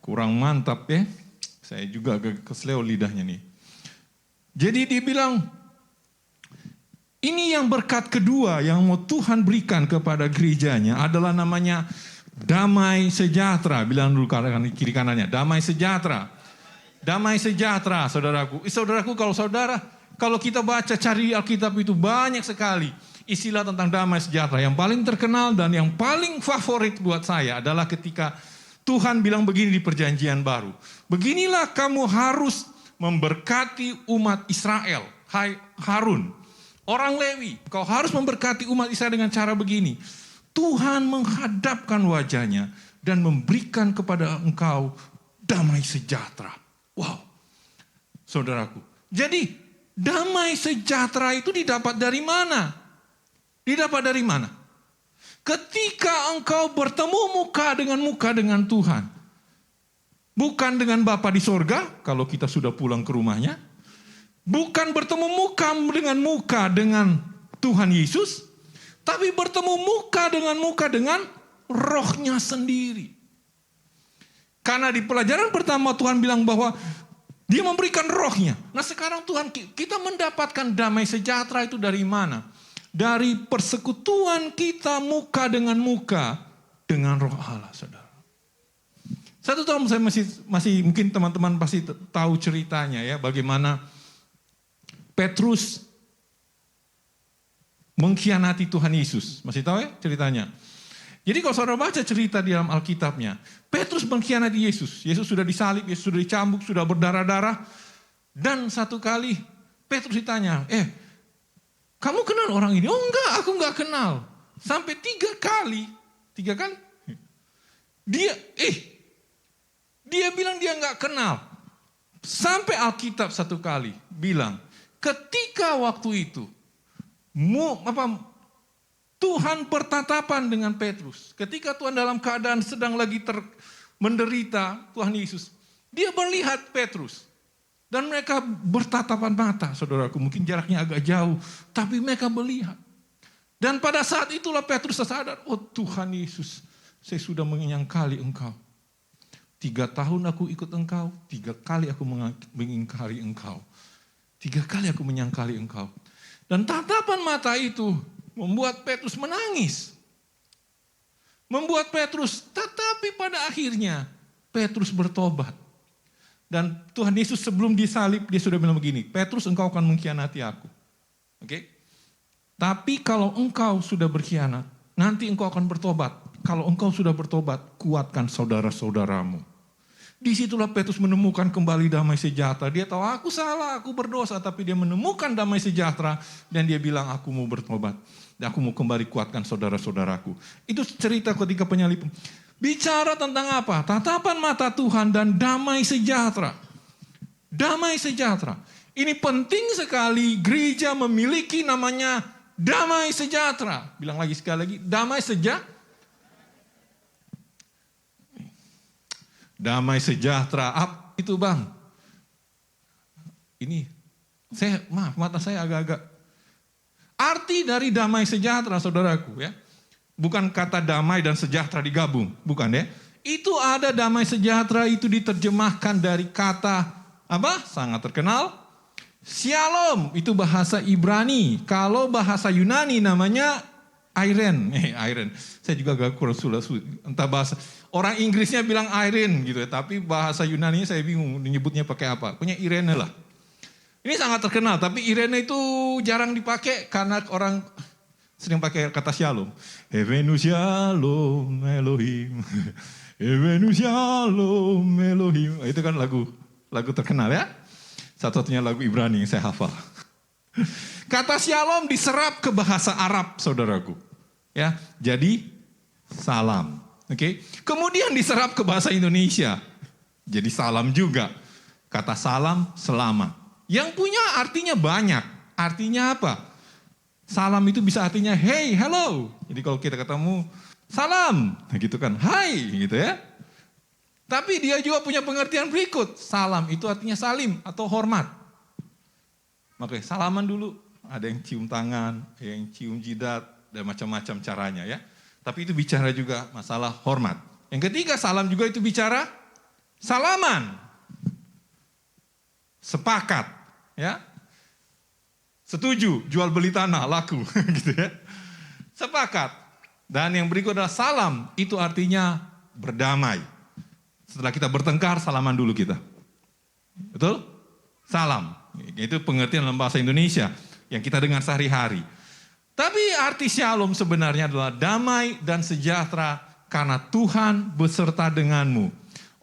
Kurang mantap ya. Saya juga agak kesleo lidahnya nih. Jadi dia bilang, ini yang berkat kedua yang mau Tuhan berikan kepada gerejanya adalah namanya damai sejahtera. Bilang dulu kiri kanannya, damai sejahtera. Damai sejahtera, saudaraku. Saudaraku, kalau kita baca cari Alkitab itu banyak sekali istilah tentang damai sejahtera. Yang paling terkenal dan yang paling favorit buat saya adalah ketika Tuhan bilang begini di perjanjian baru. Beginilah kamu harus memberkati umat Israel. Hai Harun, orang Lewi, kau harus memberkati umat Israel dengan cara begini. Tuhan menghadapkan wajahnya dan memberikan kepada engkau damai sejahtera. Wow, saudaraku. Jadi damai sejahtera itu didapat dari mana? Didapat dari mana? Ketika engkau bertemu muka dengan Tuhan. Bukan dengan Bapa di sorga, kalau kita sudah pulang ke rumahnya. Bukan bertemu muka dengan Tuhan Yesus. Tapi bertemu muka dengan Roh-Nya sendiri. Karena di pelajaran pertama Tuhan bilang bahwa Dia memberikan Roh-Nya. Nah sekarang Tuhan, kita mendapatkan damai sejahtera itu dari mana? Dari persekutuan kita muka dengan Roh Allah, saudara. Satu tahun saya masih mungkin teman-teman pasti tahu ceritanya ya, bagaimana Petrus mengkhianati Tuhan Yesus. Masih tahu ya ceritanya? Jadi kalau saudara baca cerita di dalam Alkitabnya, Petrus mengkhianati Yesus. Yesus sudah disalib, Yesus sudah dicambuk, sudah berdarah-darah. Dan satu kali Petrus ditanya, kamu kenal orang ini? Oh enggak, aku enggak kenal. Sampai 3 kali. Dia bilang dia enggak kenal. Sampai Alkitab satu kali bilang, ketika waktu itu, Tuhan bertatapan dengan Petrus. Ketika Tuhan dalam keadaan sedang lagi menderita, Tuhan Yesus, dia melihat Petrus. Dan mereka bertatapan mata, saudaraku. Mungkin jaraknya agak jauh, tapi mereka melihat. Dan pada saat itulah Petrus sadar, oh Tuhan Yesus, saya sudah menyangkali engkau. 3 tahun aku ikut engkau, 3 kali aku mengingkari engkau. 3 kali aku menyangkali engkau. Dan tatapan mata itu membuat Petrus menangis. Membuat Petrus, tetapi pada akhirnya Petrus bertobat. Dan Tuhan Yesus sebelum disalib, dia sudah bilang begini, Petrus engkau akan mengkhianati aku. Oke? Tapi kalau engkau sudah berkhianat, nanti engkau akan bertobat. Kalau engkau sudah bertobat, kuatkan saudara-saudaramu. Disitulah Petrus menemukan kembali damai sejahtera. Dia tahu aku salah, aku berdosa, tapi dia menemukan damai sejahtera dan dia bilang aku mau bertobat. Dan aku mau kembali kuatkan saudara-saudaraku. Itu cerita ketika penyaliban. Bicara tentang apa? Tatapan mata Tuhan dan damai sejahtera. Damai sejahtera. Ini penting sekali gereja memiliki namanya damai sejahtera. Bilang lagi sekali lagi, damai sejahtera. Damai sejahtera, apa itu bang? Ini, mata saya agak-agak. Arti dari damai sejahtera saudaraku ya. Bukan kata damai dan sejahtera digabung, bukan ya. Itu ada damai sejahtera itu diterjemahkan dari kata, apa? Sangat terkenal. Shalom, itu bahasa Ibrani. Kalau bahasa Yunani namanya Airen. Airen. Saya juga agak kurang sulit. Entah bahasa. Orang Inggrisnya bilang Airen gitu ya. Tapi bahasa Yunani saya bingung menyebutnya pakai apa. Punya Irene lah. Ini sangat terkenal. Tapi Irene itu jarang dipakai karena orang sering pakai kata shalom. Evenu shalom Elohim. Evenu shalom Elohim. Itu kan lagu terkenal ya. Satu-satunya lagu Ibrani yang saya hafal. Kata shalom diserap ke bahasa Arab, saudaraku. Ya, jadi salam. Oke. Kemudian diserap ke bahasa Indonesia. Jadi salam juga. Kata salam, selamat. Yang punya artinya banyak. Artinya apa? Salam itu bisa artinya hey, hello. Jadi kalau kita ketemu, salam. Nah gitu kan, hai gitu ya. Tapi dia juga punya pengertian berikut. Salam itu artinya salim atau hormat. Oke, salaman dulu. Ada yang cium tangan, ada yang cium jidat, dan macam-macam caranya ya. Tapi itu bicara juga masalah hormat. Yang ketiga, salam juga itu bicara salaman. Sepakat, ya. Setuju, jual beli tanah, laku, gitu ya. Sepakat. Dan yang berikut adalah salam, itu artinya berdamai. Setelah kita bertengkar, salaman dulu kita. Betul? Salam. Itu pengertian dalam bahasa Indonesia yang kita dengar sehari-hari. Tapi arti shalom sebenarnya adalah damai dan sejahtera karena Tuhan beserta denganmu.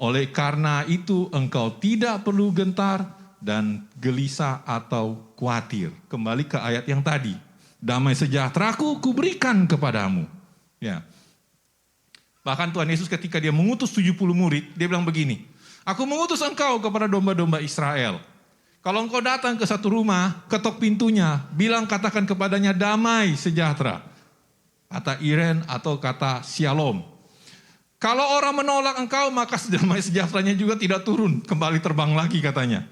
Oleh karena itu engkau tidak perlu gentar dan gelisah atau khawatir. Kembali ke ayat yang tadi. Damai sejahteraku kuberikan kepadamu. Ya. Bahkan Tuhan Yesus ketika dia mengutus 70 murid, dia bilang begini. Aku mengutus engkau kepada domba-domba Israel. Kalau engkau datang ke satu rumah, ketok pintunya, bilang katakan kepadanya damai sejahtera. Kata Iren atau kata shalom. Kalau orang menolak engkau, maka damai sejahteranya juga tidak turun. Kembali terbang lagi katanya.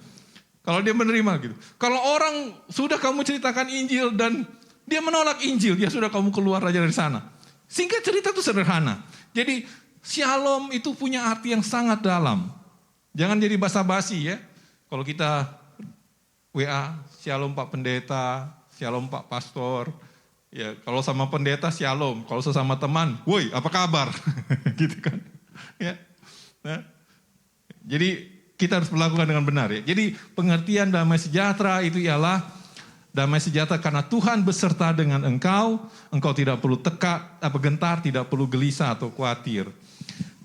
Kalau dia menerima gitu. Kalau orang sudah kamu ceritakan Injil dan dia menolak Injil, ya sudah kamu keluar aja dari sana. Singkat cerita itu sederhana. Jadi shalom itu punya arti yang sangat dalam. Jangan jadi basa-basi ya. Kalau kita WA, shalom Pak Pendeta, shalom Pak Pastor. Ya, kalau sama pendeta shalom, kalau sesama teman, woi apa kabar? Gitu kan. Ya. Nah, jadi kita harus melakukan dengan benar ya. Jadi pengertian damai sejahtera itu ialah damai sejahtera karena Tuhan beserta dengan engkau tidak perlu gentar, tidak perlu gelisah atau khawatir.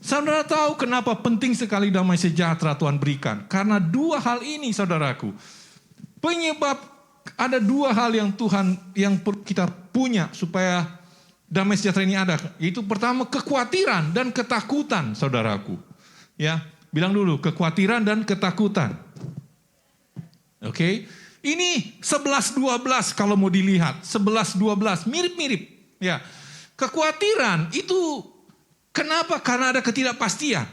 Saudara tahu kenapa penting sekali damai sejahtera Tuhan berikan? Karena dua hal ini saudaraku. Penyebab ada dua hal yang kita punya supaya damai sejahtera ini ada. Yaitu pertama kekhawatiran dan ketakutan saudaraku. Ya, bilang dulu kekhawatiran dan ketakutan. Oke. Ini 11-12 kalau mau dilihat. 11-12 mirip-mirip. Ya. Kekhawatiran itu kenapa? Karena ada ketidakpastian.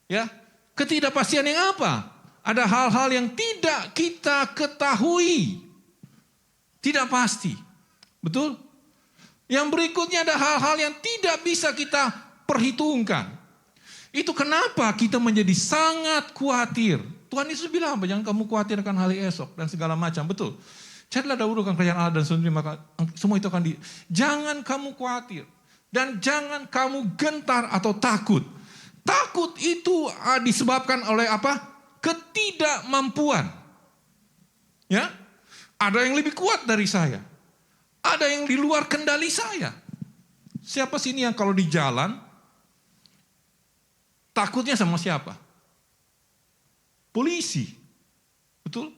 Ya. Ketidakpastian yang apa? Ada hal-hal yang tidak kita ketahui. Tidak pasti. Betul? Yang berikutnya ada hal-hal yang tidak bisa kita perhitungkan. Itu kenapa kita menjadi sangat khawatir. Tuhan Yesus bilang apa? Jangan kamu khawatirkan hari esok dan segala macam. Betul. Carilah dahulu kerajaan Allah dan sendiri maka semua itu akan Jangan kamu khawatir. Dan jangan kamu gentar atau takut. Takut itu disebabkan oleh apa? Ketidakmampuan. Ya, ada yang lebih kuat dari saya. Ada yang di luar kendali saya. Siapa sini yang kalau di jalan takutnya sama siapa? Polisi. Betul?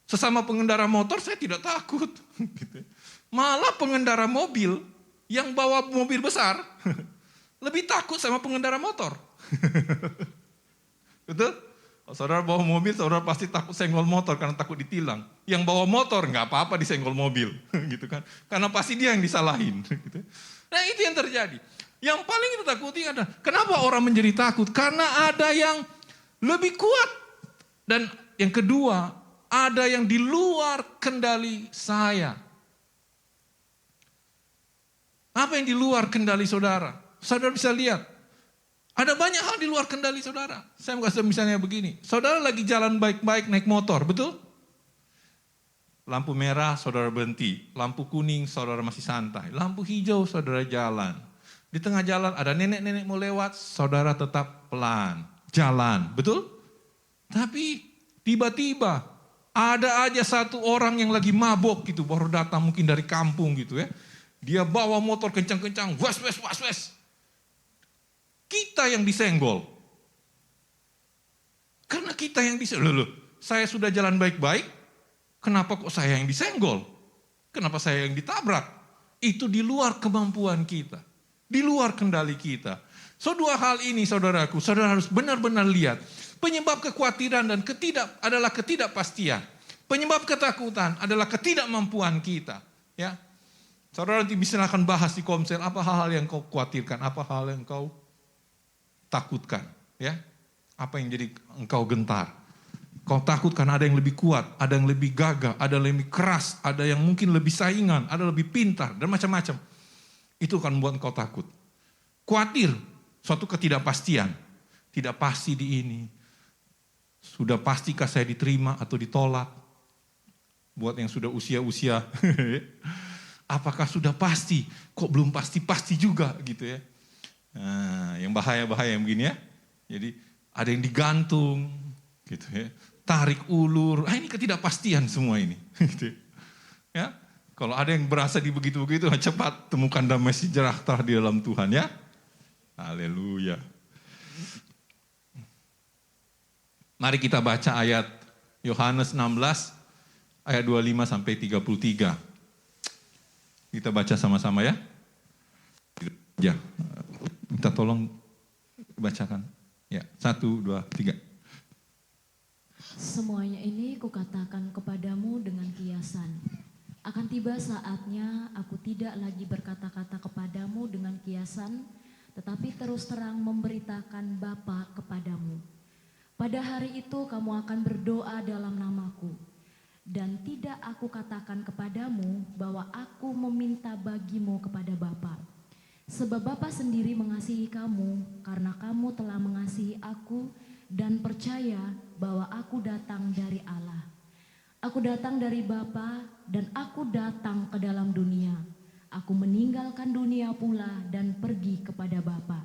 Sesama pengendara motor saya tidak takut. Gitu. Malah pengendara mobil yang bawa mobil besar lebih takut sama pengendara motor. Betul? Kalau saudara bawa mobil, saudara pasti takut senggol motor karena takut ditilang. Yang bawa motor nggak apa-apa disenggol mobil, gitu kan? Karena pasti dia yang disalahin. Gitu. Nah itu yang terjadi. Yang paling kita takuti adalah kenapa orang menjadi takut? Karena ada yang lebih kuat dan yang kedua ada yang di luar kendali saya. Apa yang di luar kendali saudara? Saudara bisa lihat. Ada banyak hal di luar kendali saudara. Saya mau kasih misalnya begini. Saudara lagi jalan baik-baik naik motor, betul? Lampu merah saudara berhenti. Lampu kuning saudara masih santai. Lampu hijau saudara jalan. Di tengah jalan ada nenek-nenek mau lewat. Saudara tetap pelan. Jalan, betul? Tapi tiba-tiba ada aja satu orang yang lagi mabok gitu. Baru datang mungkin dari kampung gitu ya. Dia bawa motor kencang-kencang. Was. Kita yang disenggol. Karena kita yang disenggol. Loh, saya sudah jalan baik-baik, kenapa kok saya yang disenggol? Kenapa saya yang ditabrak? Itu di luar kemampuan kita. Di luar kendali kita. So dua hal ini saudaraku, saudara harus benar-benar lihat. Penyebab kekhawatiran dan adalah ketidakpastian. Penyebab ketakutan adalah ketidakmampuan kita. Ya, saudara nanti bisa akan bahas di komsel, apa hal-hal yang kau khawatirkan, apa hal yang kau takutkan, ya. Apa yang jadi engkau gentar? Kau takut karena ada yang lebih kuat, ada yang lebih gagah, ada yang lebih keras, ada yang mungkin lebih saingan, ada yang lebih pintar, dan macam-macam. Itu akan membuat engkau takut. Khawatir, suatu ketidakpastian. Tidak pasti di ini. Sudah pastikah saya diterima atau ditolak? Buat yang sudah usia-usia. Apakah sudah pasti? Kok belum pasti-pasti juga gitu ya. Nah, yang bahaya-bahaya yang begini ya. Jadi ada yang digantung gitu ya. Tarik ulur. Ini ketidakpastian semua ini. Gitu ya. Kalau ada yang berasa di begitu-begitu, cepat temukan damai sejahtera di dalam Tuhan ya. Haleluya. Mari kita baca ayat Yohanes 16 ayat 25 sampai 33. Kita baca sama-sama ya. Ya. Minta tolong bacakan. Ya, 1, 2, 3. Semuanya ini kukatakan kepadamu dengan kiasan. Akan tiba saatnya aku tidak lagi berkata-kata kepadamu dengan kiasan, tetapi terus terang memberitakan Bapa kepadamu. Pada hari itu kamu akan berdoa dalam namaku. Dan tidak aku katakan kepadamu bahwa aku meminta bagimu kepada Bapa. Sebab Bapa sendiri mengasihi kamu karena kamu telah mengasihi aku dan percaya bahwa aku datang dari Allah. Aku datang dari Bapa dan aku datang ke dalam dunia. Aku meninggalkan dunia pula dan pergi kepada Bapa.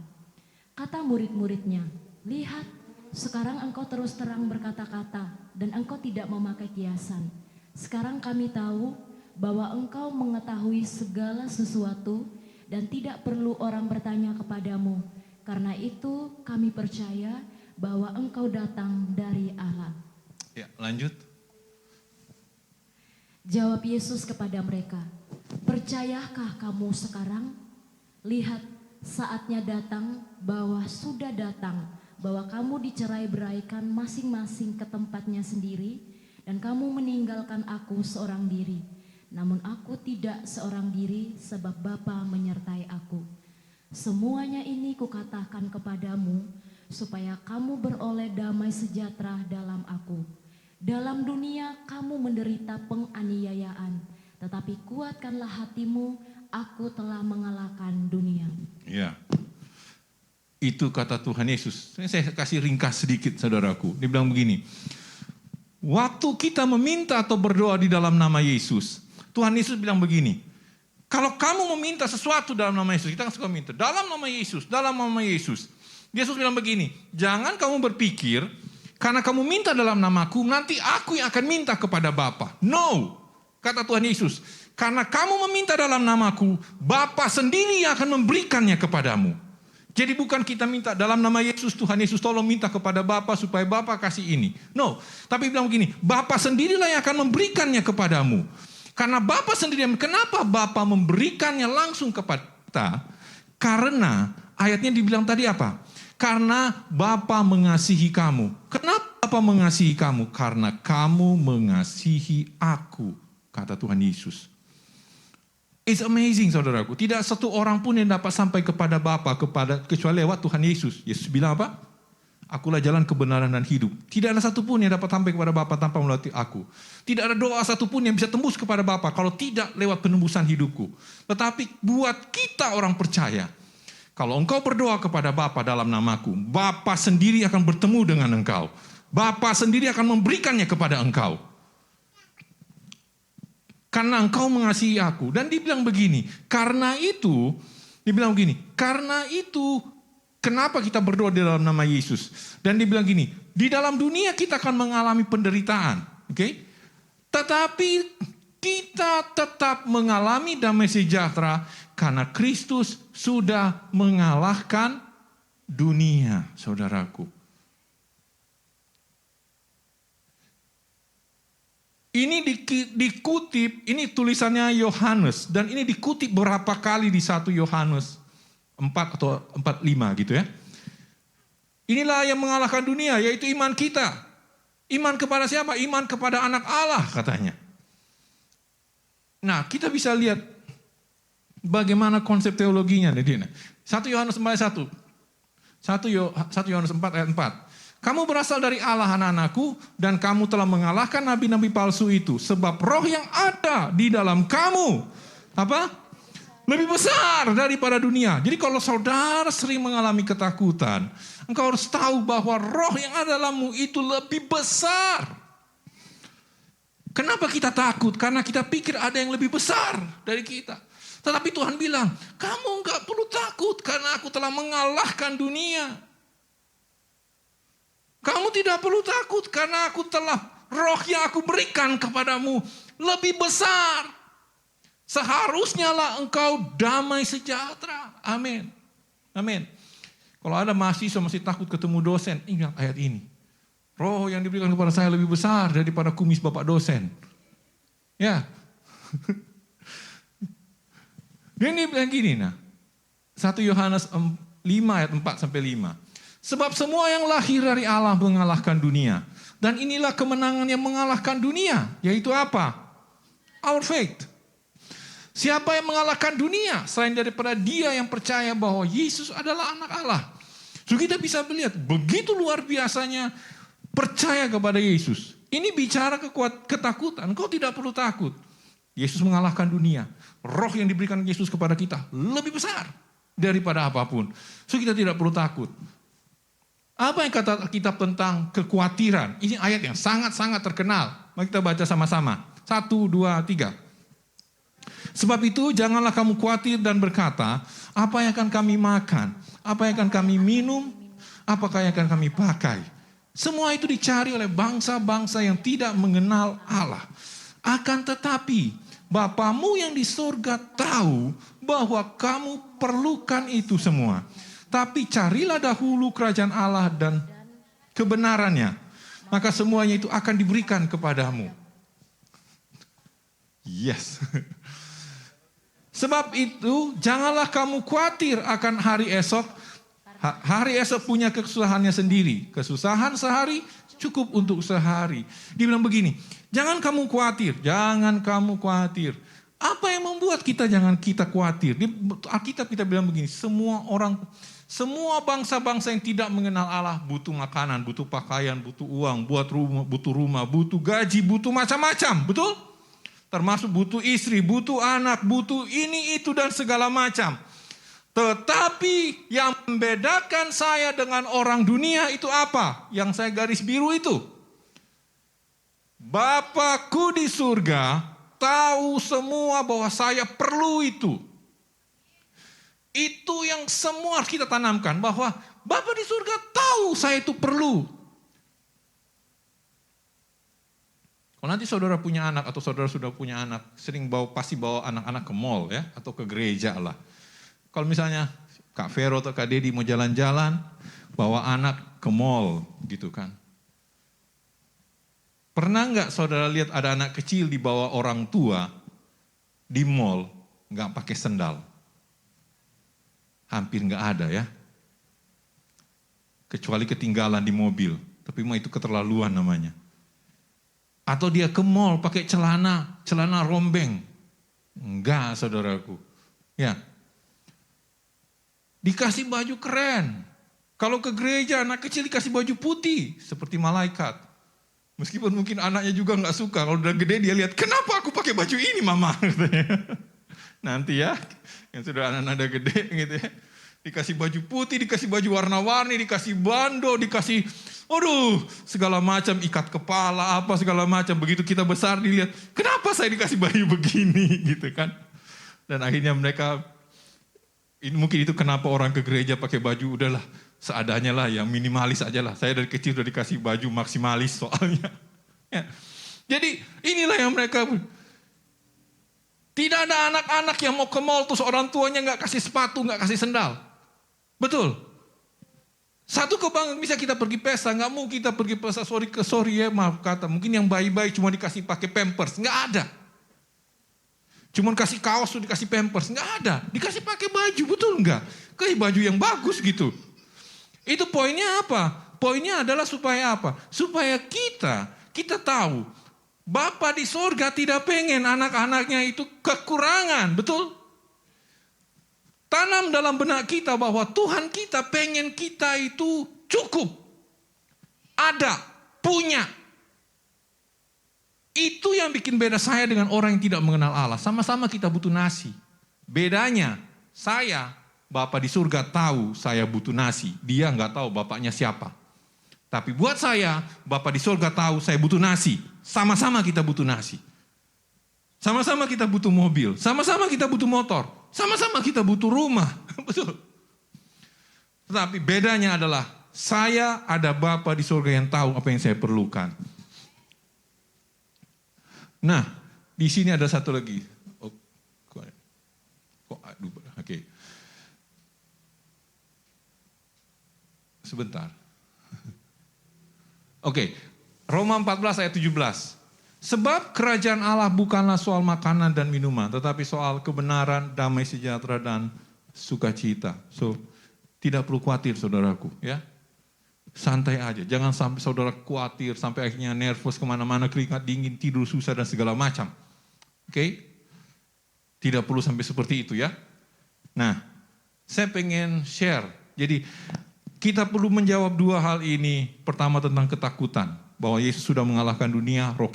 Kata murid-muridnya, lihat sekarang engkau terus terang berkata-kata dan engkau tidak memakai kiasan. Sekarang kami tahu bahwa engkau mengetahui segala sesuatu dan tidak perlu orang bertanya kepadamu. Karena itu kami percaya bahwa engkau datang dari Allah. Ya, lanjut. Jawab Yesus kepada mereka, percayakah kamu sekarang? Lihat, saatnya datang bahwa sudah datang, bahwa kamu dicerai-beraikan masing-masing ke tempatnya sendiri, dan kamu meninggalkan aku seorang diri. Namun aku tidak seorang diri sebab Bapa menyertai aku. Semuanya ini kukatakan kepadamu supaya kamu beroleh damai sejahtera dalam aku. Dalam dunia kamu menderita penganiayaan, tetapi kuatkanlah hatimu, aku telah mengalahkan dunia. Ya, itu kata Tuhan Yesus. Saya kasih ringkas sedikit saudaraku. Dia bilang begini, waktu kita meminta atau berdoa di dalam nama Yesus, Tuhan Yesus bilang begini, kalau kamu meminta sesuatu dalam nama Yesus, kita kan suka minta, dalam nama Yesus, dalam nama Yesus. Yesus bilang begini, jangan kamu berpikir karena kamu minta dalam namaku, nanti aku yang akan minta kepada Bapa. No, kata Tuhan Yesus. Karena kamu meminta dalam namaku, Bapa sendiri yang akan memberikannya kepadamu. Jadi bukan kita minta dalam nama Yesus, Tuhan Yesus tolong minta kepada Bapa supaya Bapa kasih ini. No, tapi bilang begini, Bapa sendirilah yang akan memberikannya kepadamu. Karena Bapa sendiri, kenapa Bapa memberikannya langsung kepada kita? Karena ayatnya dibilang tadi apa? Karena Bapa mengasihi kamu. Kenapa Bapa mengasihi kamu? Karena kamu mengasihi aku, kata Tuhan Yesus. It's amazing, saudaraku. Tidak satu orang pun yang dapat sampai kepada Bapa kecuali lewat Tuhan Yesus. Yesus bilang apa? Akulah jalan kebenaran dan hidup. Tidak ada satu pun yang dapat sampai kepada Bapa tanpa melalui aku. Tidak ada doa satu pun yang bisa tembus kepada Bapa kalau tidak lewat penembusan hidupku. Tetapi buat kita orang percaya, kalau engkau berdoa kepada Bapa dalam namaku, Bapa sendiri akan bertemu dengan engkau. Bapa sendiri akan memberikannya kepada engkau. Karena engkau mengasihi aku. Dan dibilang begini, karena itu, kenapa kita berdoa di dalam nama Yesus? Dan dibilang gini, di dalam dunia kita akan mengalami penderitaan. Okay? Tetapi kita tetap mengalami damai sejahtera karena Kristus sudah mengalahkan dunia, saudaraku. Ini dikutip, ini tulisannya Yohanes, dan ini dikutip berapa kali di 1 Yohanes 4 atau 4:5 gitu ya. Inilah yang mengalahkan dunia, yaitu iman kita. Iman kepada siapa? Iman kepada anak Allah katanya. Nah, kita bisa lihat bagaimana konsep teologinya. 1 Yohanes 4:1. 1 Yohanes 4 ayat 4. Kamu berasal dari Allah anak-anakku dan kamu telah mengalahkan nabi-nabi palsu itu. Sebab roh yang ada di dalam kamu. Apa? Lebih besar daripada dunia. Jadi kalau saudara sering mengalami ketakutan, engkau harus tahu bahwa roh yang ada dalammu itu lebih besar. Kenapa kita takut? Karena kita pikir ada yang lebih besar dari kita. Tetapi Tuhan bilang, kamu enggak perlu takut karena aku telah mengalahkan dunia. Kamu tidak perlu takut karena aku telah, roh yang aku berikan kepadamu lebih besar. Seharusnya lah engkau damai sejahtera. Amin. Amin. Kalau ada mahasiswa masih takut ketemu dosen, ingat ayat ini. Roh yang diberikan kepada saya lebih besar daripada kumis bapak dosen. Ya. Ini bilang gini, 1 Yohanes 5 ayat 4 sampai 5. Sebab semua yang lahir dari Allah mengalahkan dunia. Dan inilah kemenangan yang mengalahkan dunia. Yaitu apa? Our faith. Siapa yang mengalahkan dunia? Selain daripada dia yang percaya bahwa Yesus adalah anak Allah. So kita bisa melihat begitu luar biasanya percaya kepada Yesus. Ini bicara ketakutan. Engkau tidak perlu takut. Yesus mengalahkan dunia. Roh yang diberikan Yesus kepada kita lebih besar daripada apapun. So kita tidak perlu takut. Apa yang kata Alkitab tentang kekhawatiran? Ini ayat yang sangat-sangat terkenal. Mari kita baca sama-sama. 1, 2, 3. Sebab itu janganlah kamu khawatir dan berkata, apa yang akan kami makan? Apa yang akan kami minum? Apakah yang akan kami pakai? Semua itu dicari oleh bangsa-bangsa yang tidak mengenal Allah. Akan tetapi, Bapamu yang di surga tahu bahwa kamu perlukan itu semua. Tapi carilah dahulu kerajaan Allah dan kebenarannya. Maka semuanya itu akan diberikan kepadamu. Yes. Sebab itu janganlah kamu khawatir akan hari esok. Hari esok punya kesusahannya sendiri. Kesusahan sehari cukup untuk sehari. Dia bilang begini, jangan kamu khawatir. Jangan kamu khawatir. Apa yang membuat kita khawatir? Di Alkitab kita bilang begini, semua bangsa-bangsa yang tidak mengenal Allah butuh makanan, butuh pakaian, butuh uang, butuh rumah, butuh gaji, butuh macam-macam, betul? Termasuk butuh istri, butuh anak, butuh ini, itu, dan segala macam. Tetapi yang membedakan saya dengan orang dunia itu apa? Yang saya garis biru itu. Bapakku di surga tahu semua bahwa saya perlu itu. Itu yang semua harus kita tanamkan, bahwa Bapa di surga tahu saya itu perlu. Kalau nanti saudara punya anak atau saudara sudah punya anak, pasti bawa anak-anak ke mall ya, atau ke gereja lah. Kalau misalnya Kak Vero atau Kak Dedi mau jalan-jalan, bawa anak ke mall gitu kan. Pernah nggak saudara lihat ada anak kecil dibawa orang tua di mall, nggak pakai sendal? Hampir nggak ada ya. Kecuali ketinggalan di mobil, tapi mah itu keterlaluan namanya. Atau dia ke mall pakai celana rombeng. Enggak, saudaraku. Ya. Dikasih baju keren. Kalau ke gereja anak kecil dikasih baju putih seperti malaikat. Meskipun mungkin anaknya juga enggak suka, kalau udah gede dia lihat, "Kenapa aku pakai baju ini, Mama?" Nanti ya, yang sudah anak-anak gede gitu ya. Dikasih baju putih, dikasih baju warna-warni, dikasih bando, dikasih segala macam, ikat kepala, apa segala macam. Begitu kita besar dilihat, kenapa saya dikasih baju begini gitu kan. Dan akhirnya mereka, mungkin itu kenapa orang ke gereja pakai baju, udahlah seadanya lah, yang minimalis aja lah. Saya dari kecil udah dikasih baju maksimalis soalnya. Ya. Jadi inilah yang mereka, tidak ada anak-anak yang mau ke mall terus orang tuanya gak kasih sepatu, gak kasih sendal. Betul. Satu kebanggaan bisa kita pergi pesta, nggak mau kita pergi pesta, sorry ya maaf kata, mungkin yang bayi-bayi cuma dikasih pakai pampers, nggak ada. Cuma kasih kaos tuh dikasih pampers, nggak ada. Dikasih pakai baju, betul nggak? Kayak baju yang bagus gitu. Itu poinnya apa? Poinnya adalah supaya apa? Supaya kita tahu, Bapa di sorga tidak pengen anak-anaknya itu kekurangan, betul? Tanam dalam benak kita bahwa Tuhan kita pengen kita itu cukup. Ada, punya. Itu yang bikin beda saya dengan orang yang tidak mengenal Allah. Sama-sama kita butuh nasi. Bedanya, saya, Bapa di surga tahu saya butuh nasi. Dia nggak tahu bapaknya siapa. Tapi buat saya, Bapa di surga tahu saya butuh nasi. Sama-sama kita butuh nasi. Sama-sama kita butuh mobil, sama-sama kita butuh motor, sama-sama kita butuh rumah. Betul. Tetapi bedanya adalah saya ada Bapa di surga yang tahu apa yang saya perlukan. Nah, di sini ada satu lagi. Oke. Sebentar. Oke. Roma 14 ayat 17. Sebab kerajaan Allah bukanlah soal makanan dan minuman, tetapi soal kebenaran, damai sejahtera, dan sukacita. So, tidak perlu khawatir saudaraku, ya. Santai aja, jangan sampai saudara khawatir, sampai akhirnya nervous kemana-mana, keringat dingin, tidur susah, dan segala macam. Oke? Tidak perlu sampai seperti itu ya. Nah, saya pengen share. Jadi, kita perlu menjawab dua hal ini. Pertama tentang ketakutan. Bahwa Yesus sudah mengalahkan dunia, roh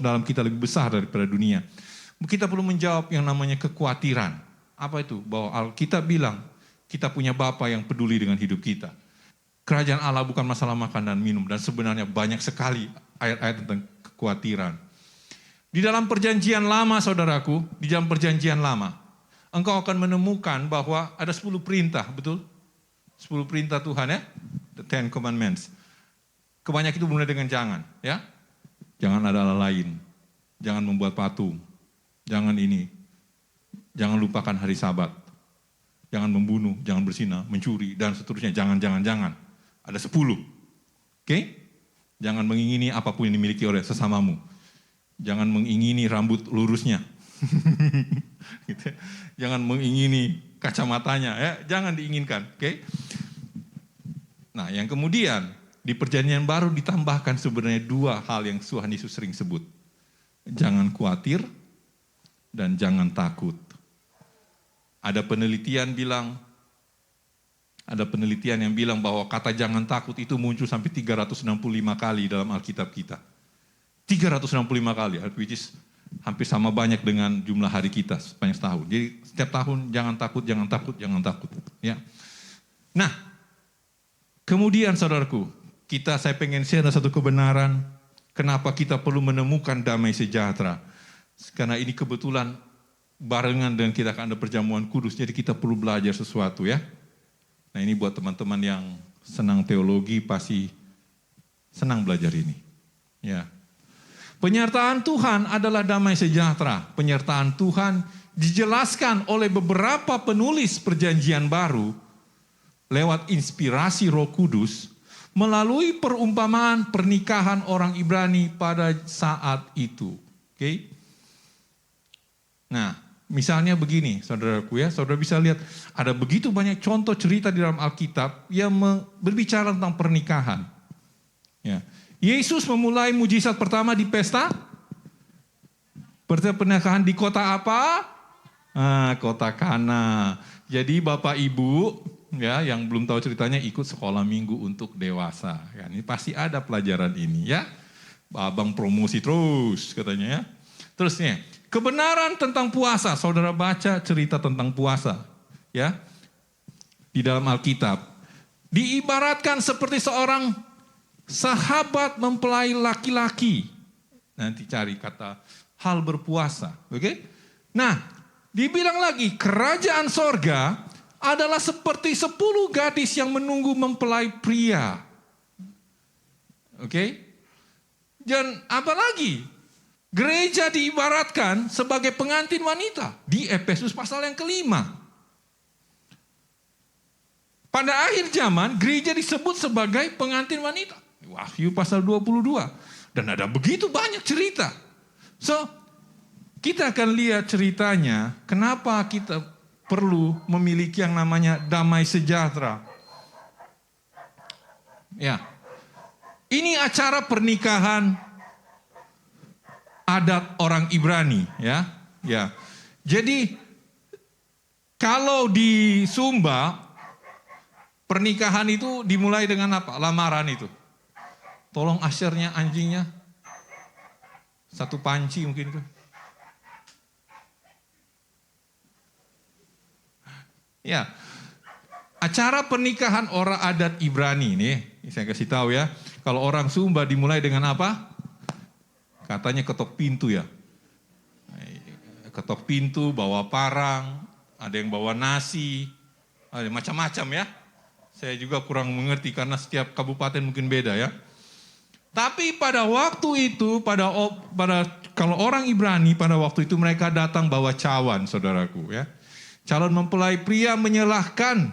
dalam kita lebih besar daripada dunia. Kita perlu menjawab yang namanya kekhawatiran. Apa itu? Bahwa Alkitab bilang, kita punya Bapa yang peduli dengan hidup kita. Kerajaan Allah bukan masalah makan dan minum, dan sebenarnya banyak sekali ayat-ayat tentang kekhawatiran. Di dalam perjanjian lama, saudaraku, di dalam perjanjian lama, engkau akan menemukan bahwa ada 10 perintah, betul? 10 perintah Tuhan ya, the 10 commandments. Kebanyakan itu mulai dengan jangan, ya. Jangan ada Allah lain, jangan membuat patung, jangan ini, jangan lupakan hari Sabat, jangan membunuh, jangan berzina, mencuri, dan seterusnya. Jangan. Ada 10, oke? Jangan mengingini apapun yang dimiliki oleh sesamamu. Jangan mengingini rambut lurusnya, gitu. Jangan mengingini kacamatanya, ya. Jangan diinginkan, oke? Nah, yang kemudian di perjanjian baru ditambahkan sebenarnya 2 hal yang Tuhan Yesus sering sebut. Jangan khawatir dan jangan takut. Ada penelitian yang bilang bahwa kata jangan takut itu muncul sampai 365 kali dalam Alkitab kita. 365 kali, which is hampir sama banyak dengan jumlah hari kita sepanjang tahun. Jadi setiap tahun jangan takut. Ya. Nah, kemudian saudaraku, saya pengen share satu kebenaran kenapa kita perlu menemukan damai sejahtera. Karena ini kebetulan barengan dengan kita akan ada perjamuan kudus, jadi kita perlu belajar sesuatu ya. Nah ini buat teman-teman yang senang teologi pasti senang belajar ini. Ya. Penyertaan Tuhan adalah damai sejahtera. Penyertaan Tuhan dijelaskan oleh beberapa penulis perjanjian baru lewat inspirasi Roh Kudus melalui perumpamaan pernikahan orang Ibrani pada saat itu. Oke? Nah, misalnya begini, saudaraku ya, saudara bisa lihat ada begitu banyak contoh cerita di dalam Alkitab yang berbicara tentang pernikahan. Ya. Yesus memulai mujizat pertama di pesta pernikahan di kota apa? Kota Kana. Jadi Bapak Ibu ya yang belum tahu ceritanya ikut sekolah minggu untuk dewasa. Ya, ini pasti ada pelajaran ini ya. Abang promosi terus katanya ya. Terusnya, kebenaran tentang puasa. Saudara baca cerita tentang puasa ya di dalam Alkitab. Diibaratkan seperti seorang sahabat mempelai laki-laki. Nanti cari kata hal berpuasa. Oke? Nah, dibilang lagi kerajaan sorga adalah seperti 10 gadis yang menunggu mempelai pria. Oke? Dan apalagi gereja diibaratkan sebagai pengantin wanita di Efesus pasal yang kelima. Pada akhir zaman gereja disebut sebagai pengantin wanita. Wahyu pasal 22. Dan ada begitu banyak cerita. So, kita akan lihat ceritanya kenapa kita perlu memiliki yang namanya damai sejahtera. Ya. Ini acara pernikahan adat orang Ibrani, ya. Ya. Jadi kalau di Sumba pernikahan itu dimulai dengan apa? Lamaran itu. Tolong asyarnya anjingnya. Satu panci mungkin itu. Ya. Acara pernikahan orang adat Ibrani nih, saya kasih tahu ya. Kalau orang Sumba dimulai dengan apa? Katanya ketok pintu ya. Ketok pintu, bawa parang, ada yang bawa nasi, ada macam-macam ya. Saya juga kurang mengerti karena setiap kabupaten mungkin beda ya. Tapi pada waktu itu, kalau orang Ibrani pada waktu itu mereka datang bawa cawan, saudaraku ya. Calon mempelai pria menyerahkan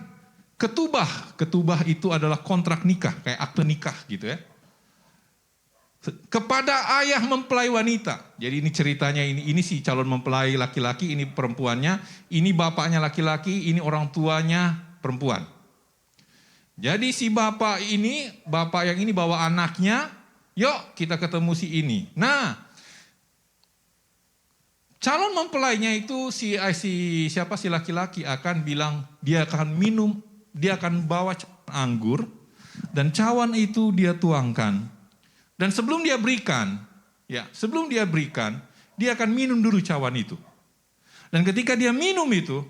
ketubah. Ketubah itu adalah kontrak nikah, kayak akte nikah gitu ya. Kepada ayah mempelai wanita. Jadi ini ceritanya ini si calon mempelai laki-laki, ini perempuannya, ini bapaknya laki-laki, ini orang tuanya perempuan. Jadi si bapak yang ini bawa anaknya, yuk kita ketemu si ini. Nah, calon mempelainya itu si laki-laki akan bilang dia akan bawa cawan anggur dan cawan itu dia tuangkan. Dan sebelum dia berikan, dia akan minum dulu cawan itu. Dan ketika dia minum itu,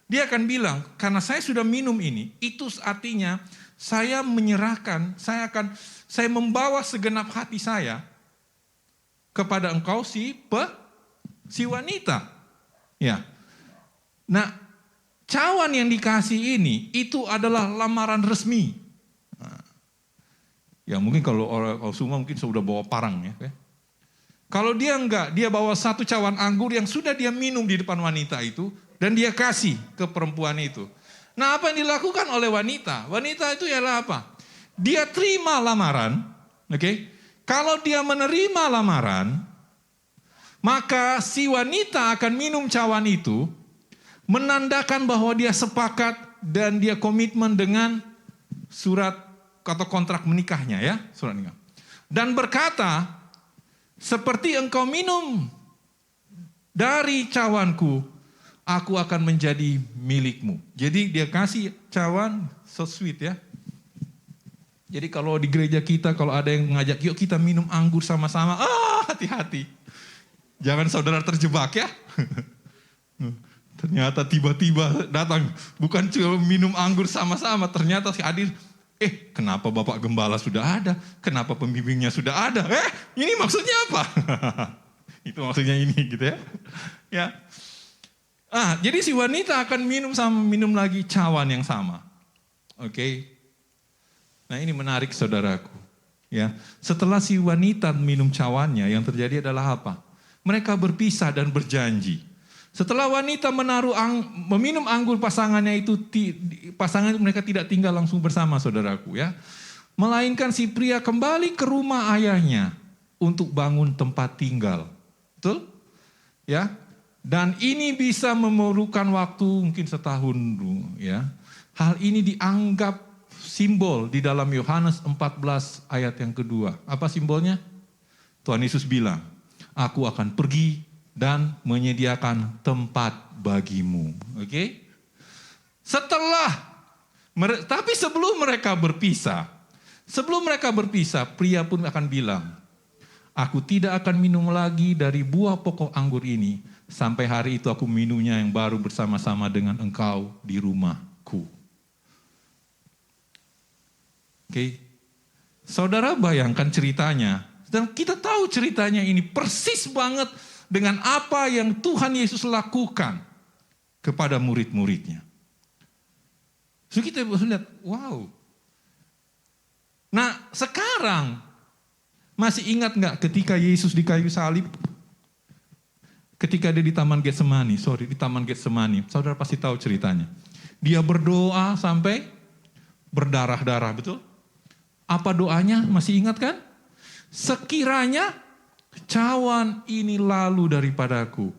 dia akan bilang, karena saya sudah minum ini, itu artinya saya menyerahkan, saya membawa segenap hati saya kepada engkau si wanita. Ya. Nah, cawan yang dikasih ini itu adalah lamaran resmi. Ya mungkin kalau semua mungkin sudah bawa parang ya. Kalau dia enggak, dia bawa satu cawan anggur yang sudah dia minum di depan wanita itu dan dia kasih ke perempuan itu. Nah, apa yang dilakukan oleh wanita? Wanita itu ialah apa? Dia terima lamaran, oke? Kalau dia menerima lamaran, maka si wanita akan minum cawan itu menandakan bahwa dia sepakat dan dia komitmen dengan surat atau kontrak menikahnya ya, surat nikah. Dan berkata, seperti engkau minum dari cawanku, aku akan menjadi milikmu. Jadi dia kasih cawan so sweet ya. Jadi kalau di gereja kita, kalau ada yang mengajak, yuk kita minum anggur sama-sama. Hati-hati. Jangan saudara terjebak ya. Ternyata tiba-tiba datang, bukan cuma minum anggur sama-sama, ternyata si Adil, kenapa Bapak Gembala sudah ada? Kenapa pembimbingnya sudah ada? Ini maksudnya apa? Itu maksudnya ini gitu ya. Ya. Jadi si wanita akan minum lagi cawan yang sama. Oke. Nah ini menarik saudaraku. Ya, setelah si wanita minum cawannya, yang terjadi adalah apa? Mereka berpisah dan berjanji. Setelah wanita meminum anggur pasangannya itu, pasangan mereka tidak tinggal langsung bersama saudaraku ya. Melainkan si pria kembali ke rumah ayahnya untuk bangun tempat tinggal. Betul? Ya. Dan ini bisa memerlukan waktu mungkin setahun dulu ya. Hal ini dianggap simbol di dalam Yohanes 14 ayat yang kedua. Apa simbolnya? Tuhan Yesus bilang, aku akan pergi dan menyediakan tempat bagimu. Oke? Tapi sebelum mereka berpisah, pria pun akan bilang, aku tidak akan minum lagi dari buah pokok anggur ini, sampai hari itu aku minumnya yang baru bersama-sama dengan engkau di rumahku. Oke, saudara bayangkan ceritanya, dan kita tahu ceritanya ini persis banget dengan apa yang Tuhan Yesus lakukan kepada murid-muridnya. So kita bisa lihat, wow. Nah sekarang, masih ingat nggak ketika Yesus di kayu salib? Ketika dia di Taman Getsemani, saudara pasti tahu ceritanya. Dia berdoa sampai berdarah-darah, betul? Apa doanya? Masih ingat kan? Sekiranya cawan ini lalu daripadaku.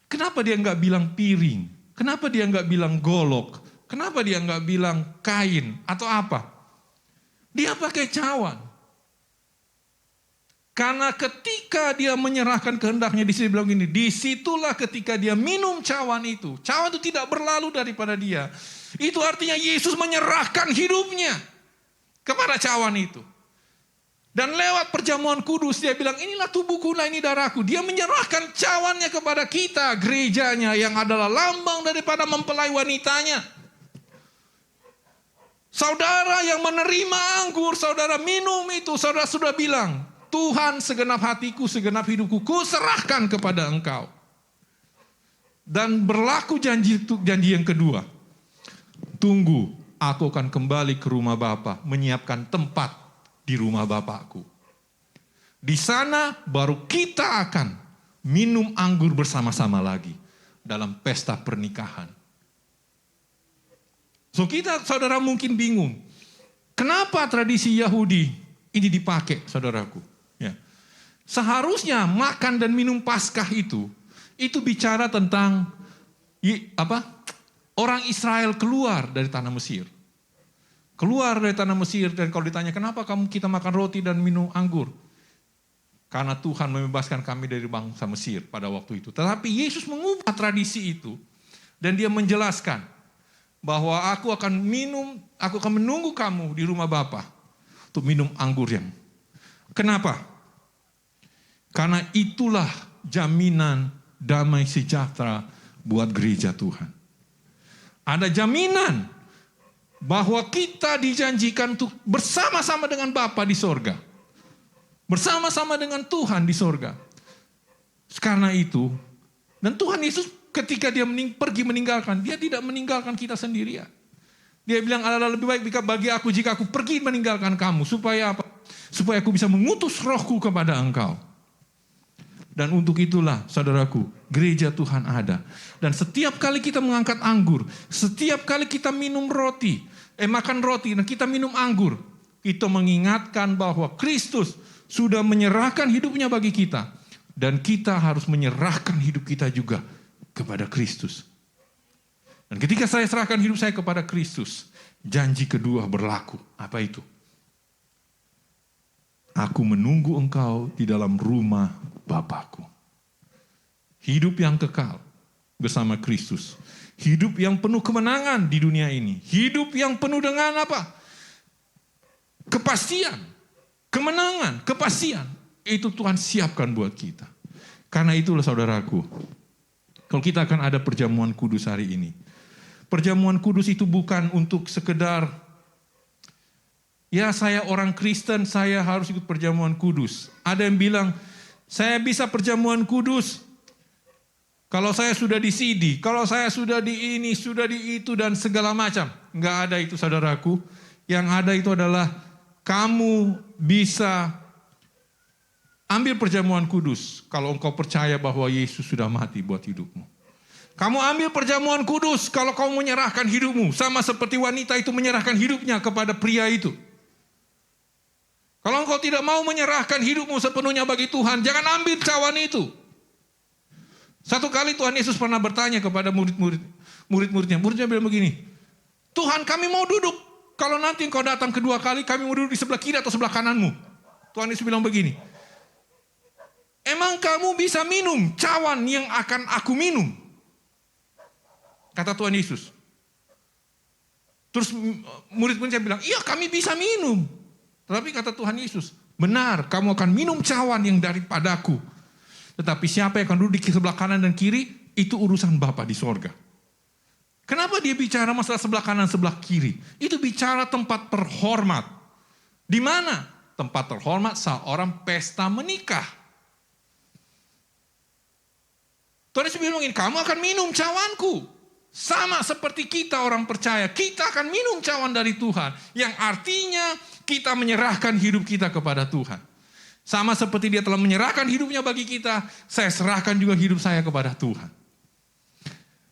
Kenapa dia nggak bilang piring? Kenapa dia nggak bilang golok? Kenapa dia nggak bilang kain atau apa? Dia pakai cawan. Karena ketika dia menyerahkan kehendaknya, di sini bilang gini, disitulah ketika dia minum cawan itu tidak berlalu daripada dia. Itu artinya Yesus menyerahkan hidupnya kepada cawan itu. Dan lewat perjamuan kudus dia bilang, inilah tubuhku, ini darahku. Dia menyerahkan cawannya kepada kita, gerejanya, yang adalah lambang daripada mempelai wanitanya. Saudara yang menerima anggur, saudara minum itu, saudara sudah bilang, Tuhan segenap hatiku, segenap hidupku, ku serahkan kepada engkau. Dan berlaku janji yang kedua. Tunggu, aku akan kembali ke rumah Bapa, menyiapkan tempat di rumah Bapakku. Di sana baru kita akan minum anggur bersama-sama lagi dalam pesta pernikahan. So kita, saudara mungkin bingung, kenapa tradisi Yahudi ini dipakai, saudaraku? Ya. Seharusnya makan dan minum Paskah itu bicara tentang orang Israel keluar dari tanah Mesir. Keluar dari tanah Mesir, dan kalau ditanya kenapa kita makan roti dan minum anggur? Karena Tuhan membebaskan kami dari bangsa Mesir pada waktu itu. Tetapi Yesus mengubah tradisi itu dan dia menjelaskan bahwa aku akan menunggu kamu di rumah Bapa untuk minum anggur yang. Kenapa? Karena itulah jaminan damai sejahtera buat gereja Tuhan. Ada jaminan bahwa kita dijanjikan untuk bersama-sama dengan Bapa di sorga. Bersama-sama dengan Tuhan di sorga. Karena itu, dan Tuhan Yesus ketika dia pergi meninggalkan, dia tidak meninggalkan kita sendirian. Dia bilang, adalah lebih baik bagi aku jika aku pergi meninggalkan kamu. Supaya apa? Supaya aku bisa mengutus rohku kepada engkau. Dan untuk itulah, saudaraku, gereja Tuhan ada. Dan setiap kali kita mengangkat anggur, setiap kali kita makan roti, dan kita minum anggur, itu mengingatkan bahwa Kristus sudah menyerahkan hidupnya bagi kita. Dan kita harus menyerahkan hidup kita juga kepada Kristus. Dan ketika saya serahkan hidup saya kepada Kristus, janji kedua berlaku. Apa itu? Aku menunggu engkau di dalam rumah Bapakku. Hidup yang kekal bersama Kristus. Hidup yang penuh kemenangan di dunia ini. Hidup yang penuh dengan apa? Kepastian. Kemenangan, kepastian. Itu Tuhan siapkan buat kita. Karena itulah saudaraku, kalau kita akan ada perjamuan kudus hari ini. Perjamuan kudus itu bukan untuk sekedar, ya saya orang Kristen, saya harus ikut perjamuan kudus. Ada yang bilang, saya bisa perjamuan kudus Kalau saya sudah di CD, kalau saya sudah di ini, sudah di itu dan segala macam. Enggak ada itu saudaraku. Yang ada itu adalah kamu bisa ambil perjamuan kudus kalau engkau percaya bahwa Yesus sudah mati buat hidupmu. Kamu ambil perjamuan kudus kalau kau menyerahkan hidupmu. Sama seperti wanita itu menyerahkan hidupnya kepada pria itu. Kalau engkau tidak mau menyerahkan hidupmu sepenuhnya bagi Tuhan, jangan ambil cawan itu. Satu kali Tuhan Yesus pernah bertanya kepada murid-muridnya. Muridnya bilang begini, Tuhan, kami mau duduk. Kalau nanti engkau datang kedua kali, kami mau duduk di sebelah kiri atau sebelah kananmu. Tuhan Yesus bilang begini, emang kamu bisa minum cawan yang akan aku minum? Kata Tuhan Yesus. Terus murid-muridnya bilang, iya kami bisa minum. Tetapi kata Tuhan Yesus, benar kamu akan minum cawan yang daripadaku. Tetapi siapa yang akan duduk di sebelah kanan dan kiri, itu urusan Bapa di sorga. Kenapa dia bicara masalah sebelah kanan, sebelah kiri? Itu bicara tempat terhormat. Di mana? Tempat terhormat saat orang pesta menikah. Tuhan Yesus bilang ini, kamu akan minum cawanku. Sama seperti kita orang percaya, kita akan minum cawan dari Tuhan. Yang artinya kita menyerahkan hidup kita kepada Tuhan. Sama seperti dia telah menyerahkan hidupnya bagi kita, saya serahkan juga hidup saya kepada Tuhan.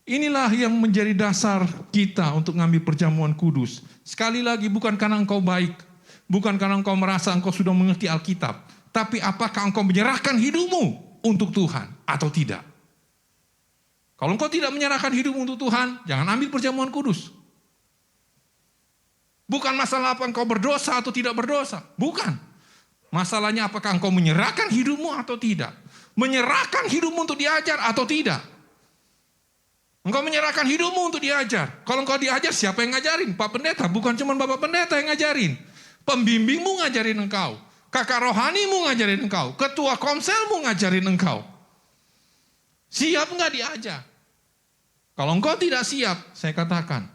Inilah yang menjadi dasar kita untuk ngambil perjamuan kudus. Sekali lagi bukan karena engkau baik, bukan karena engkau merasa engkau sudah mengerti Alkitab, tapi apakah engkau menyerahkan hidupmu untuk Tuhan atau tidak? Kalau engkau tidak menyerahkan hidupmu untuk Tuhan, jangan ambil perjamuan kudus. Bukan masalah apa engkau berdosa atau tidak berdosa, bukan. Masalahnya apakah engkau menyerahkan hidupmu atau tidak? Menyerahkan hidupmu untuk diajar atau tidak? Engkau menyerahkan hidupmu untuk diajar. Kalau engkau diajar, siapa yang ngajarin? Pak Pendeta, bukan cuma Bapak Pendeta yang ngajarin. Pembimbingmu ngajarin engkau. Kakak rohanimu ngajarin engkau. Ketua komselmu ngajarin engkau. Siap enggak diajar? Kalau engkau tidak siap, saya katakan,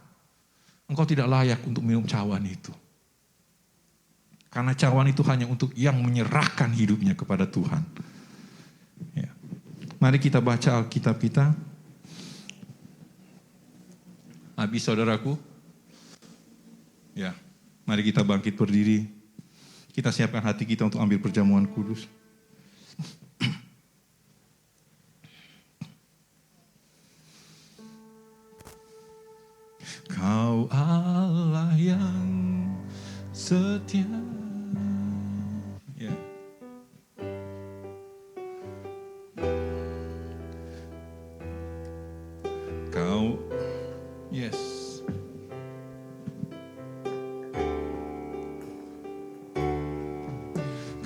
engkau tidak layak untuk minum cawan itu. Karena cawan itu hanya untuk yang menyerahkan hidupnya kepada Tuhan. Ya. Mari kita baca Alkitab kita. Habis saudaraku. Ya, mari kita bangkit berdiri. Kita siapkan hati kita untuk ambil perjamuan kudus. Kau Allah yang setia. Ya. Kau, yes.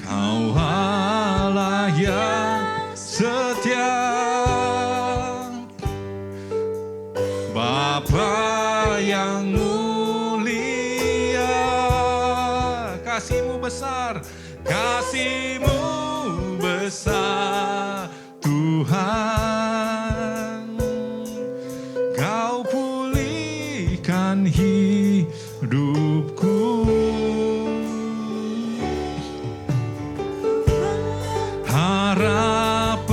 Kau Allah yang setia, Bapa yang mulia, kasih-Mu besar, kasih-Mu besar, Tuhan. Kau pulihkan hidupku, harapanku,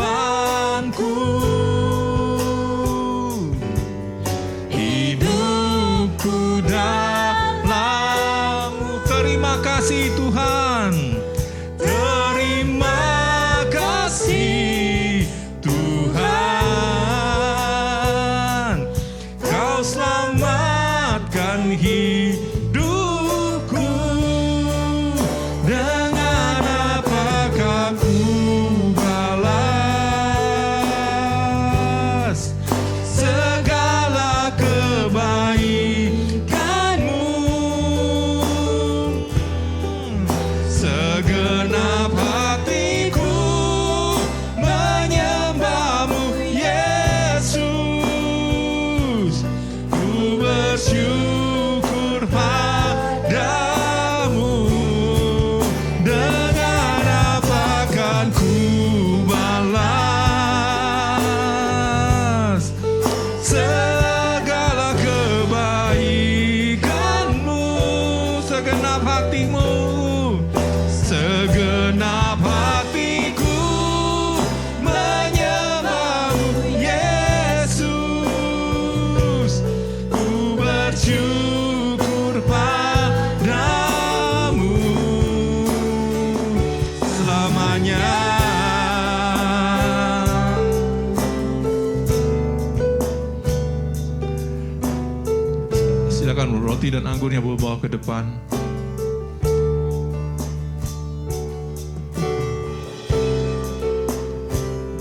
hidupku dalam-Mu. Terima kasih Tuhan, terima kasih Tuhan, Kau selamatkan hidupku. Dengan apakah ku balas segala kebaikan-Mu? Segenap hatiku menyembah-Mu, Yesus. Ku bersyukur padamu. Dengan apa akan ku balas segala kebaikan-Mu? Segenap hatimu, segenap hatiku menyembah-Mu, Yesus. selamanya. Silakan roti dan anggurnya bawa ke depan.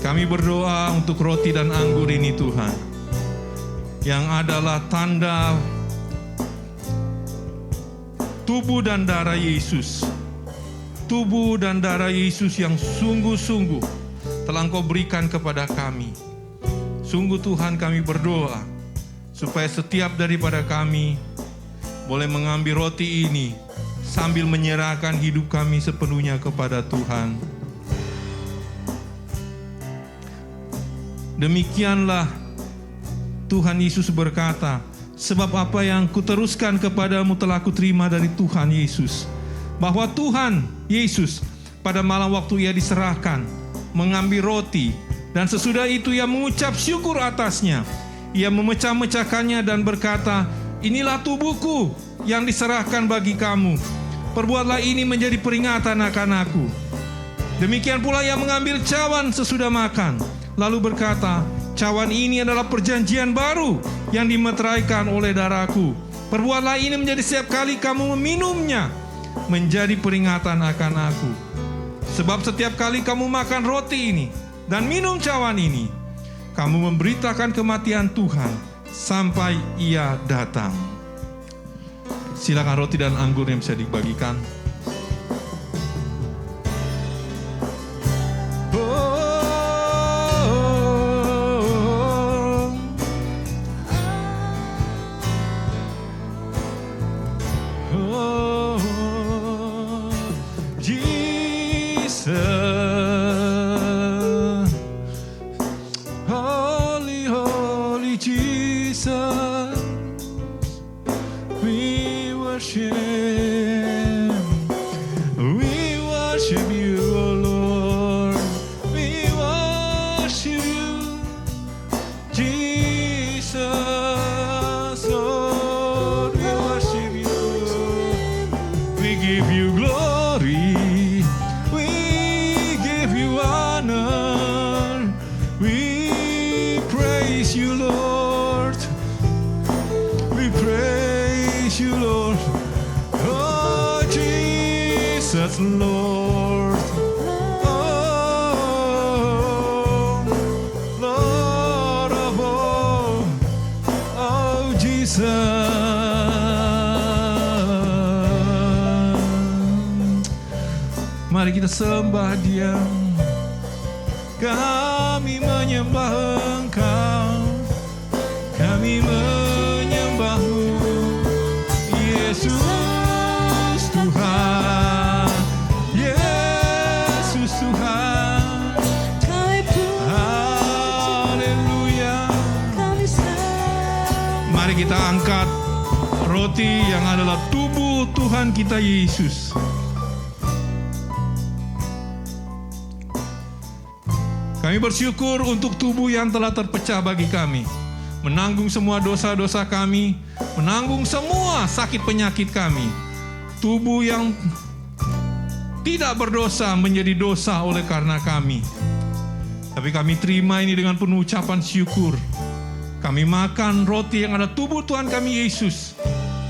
Kami berdoa untuk roti dan anggur ini Tuhan, yang adalah tanda tubuh dan darah Yesus. Tubuh dan darah Yesus yang sungguh-sungguh telah Engkau berikan kepada kami. Sungguh Tuhan, kami berdoa supaya setiap daripada kami boleh mengambil roti ini sambil menyerahkan hidup kami sepenuhnya kepada Tuhan. Demikianlah Tuhan Yesus berkata, sebab apa yang kuteruskan kepadamu telah kuterima dari Tuhan Yesus. Bahwa Tuhan Yesus pada malam waktu ia diserahkan, mengambil roti, dan sesudah itu ia mengucap syukur atasnya. Ia memecah-mecahkannya dan berkata, inilah tubuhku yang diserahkan bagi kamu. Perbuatlah ini menjadi peringatan akan aku. Demikian pula ia mengambil cawan sesudah makan, lalu berkata, cawan ini adalah perjanjian baru yang dimeteraikan oleh darahku. Perbuatlah ini menjadi setiap kali kamu meminumnya, menjadi peringatan akan aku. Sebab setiap kali kamu makan roti ini dan minum cawan ini, kamu memberitakan kematian Tuhan sampai ia datang. Silakan roti dan anggur yang bisa dibagikan. Lord, oh, Lord of all, oh Jesus. Mari kita sembah Dia, kami menyembah Engkau, kami menyembah-Mu, Yesus Tuhan. Kita angkat roti yang adalah tubuh Tuhan kita Yesus. Kami bersyukur untuk tubuh yang telah terpecah bagi kami, menanggung semua dosa-dosa kami, menanggung semua sakit penyakit kami. Tubuh yang tidak berdosa menjadi dosa oleh karena kami. Tapi kami terima ini dengan penuh ucapan syukur. Kami makan roti yang ada tubuh Tuhan kami Yesus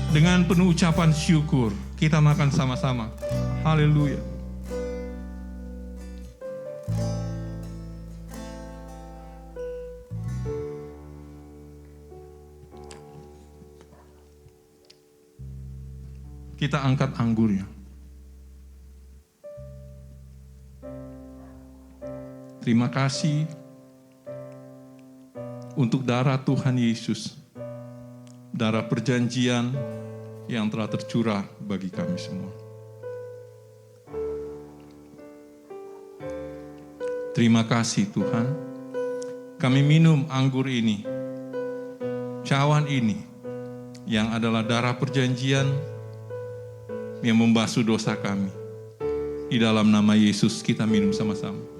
dengan penuh ucapan syukur. Kita makan sama-sama. Haleluya. Kita angkat anggurnya. Terima kasih untuk darah Tuhan Yesus, darah perjanjian yang telah tercurah bagi kami semua. Terima kasih Tuhan, kami minum anggur ini, cawan ini, yang adalah darah perjanjian yang membasuh dosa kami. Di dalam nama Yesus kita minum sama-sama.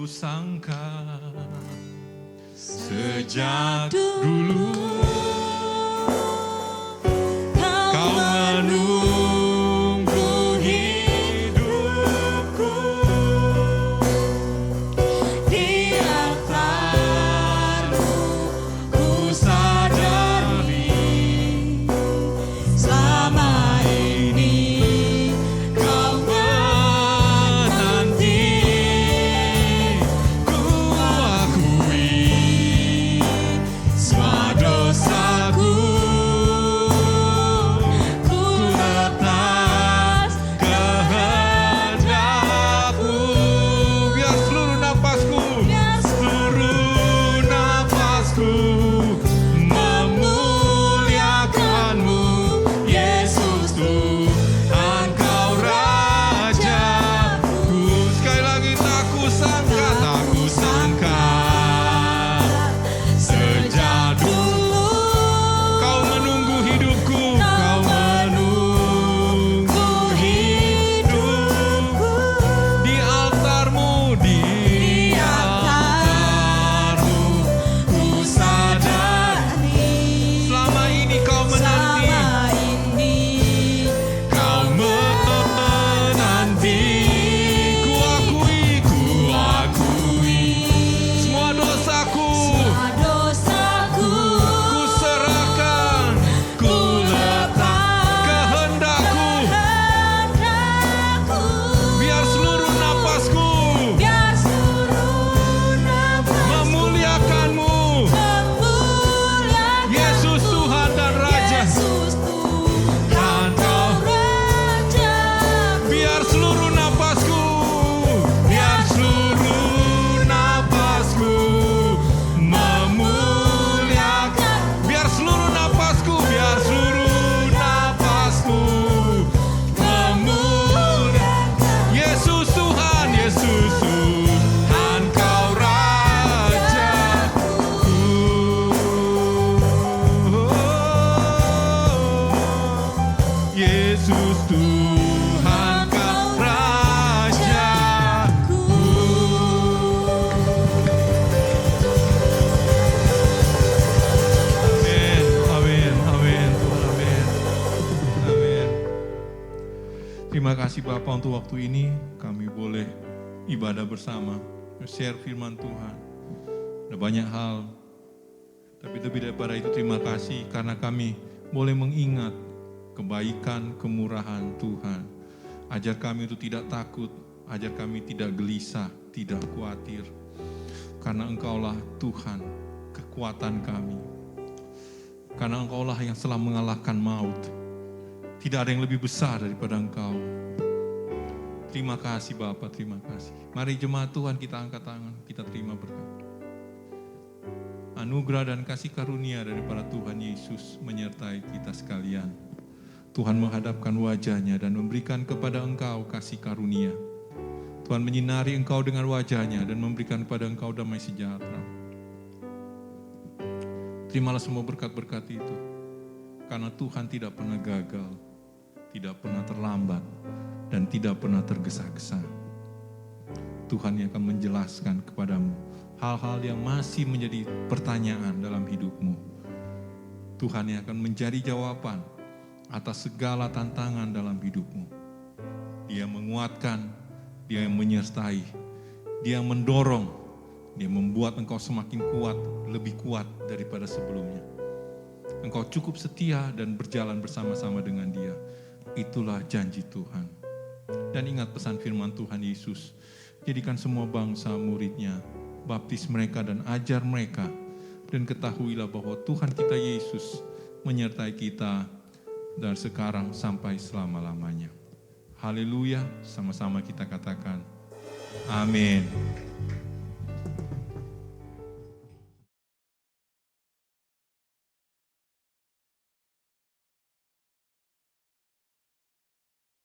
sangka sejak dulu kau menunggu hidupku di altarmu. Ku sadari selama ini kau menanti. Ku akui semua dosaku, ku lepas kehendakmu. Biar seluruh napasku memuliakanmu, Yesus Tuhan kau Rajaku. Sekali lagi, tak kusangka sejak dulu kau menunggu hidupku, kau menunggu hidupku di altarmu, ku sadari selama ini kau menanti, kau menanti. Ku akui semua dosaku, ku serahkan, ku lepas kehendakku. Biar seluruh napasku memuliakanmu, Yesus Tuhan dan Raja. Biar seluruh napasku memuliakan. Biar seluruh napasku memuliakan. Yesus Tuhan kau Rajaku. Yesus Tuhan kau Rajaku. Amin, amin, Tuhan, amin. Amin. Terima kasih Bapak untuk waktu ini kami boleh ibadah bersama, share firman Tuhan. Ada banyak hal, tapi lebih daripada itu terima kasih karena kami boleh mengingat kebaikan, kemurahan Tuhan. Ajar kami untuk tidak takut, ajar kami tidak gelisah, tidak khawatir. Karena Engkaulah Tuhan, kekuatan kami. Karena Engkaulah yang telah mengalahkan maut. Tidak ada yang lebih besar daripada Engkau. Terima kasih Bapa, terima kasih. Mari jemaat Tuhan kita angkat tangan, kita terima berkat. Anugerah dan kasih karunia daripada Tuhan Yesus menyertai kita sekalian. Tuhan menghadapkan wajahnya dan memberikan kepada engkau kasih karunia. Tuhan menyinari engkau dengan wajahnya dan memberikan kepada engkau damai sejahtera. Terimalah semua berkat-berkat itu. Karena Tuhan tidak pernah gagal, tidak pernah terlambat, dan tidak pernah tergesa-gesa. Tuhan yang akan menjelaskan kepadamu hal-hal yang masih menjadi pertanyaan dalam hidupmu. Tuhan yang akan menjadi jawaban atas segala tantangan dalam hidupmu. Dia menguatkan, Dia yang menyertai, Dia yang mendorong, Dia membuat engkau semakin kuat, lebih kuat daripada sebelumnya. Engkau cukup setia dan berjalan bersama-sama dengan Dia. Itulah janji Tuhan. Dan ingat pesan firman Tuhan Yesus, jadikan semua bangsa murid-Nya, baptis mereka dan ajar mereka, dan ketahuilah bahwa Tuhan kita Yesus menyertai kita dari sekarang sampai selama-lamanya. Haleluya, sama-sama kita katakan amin.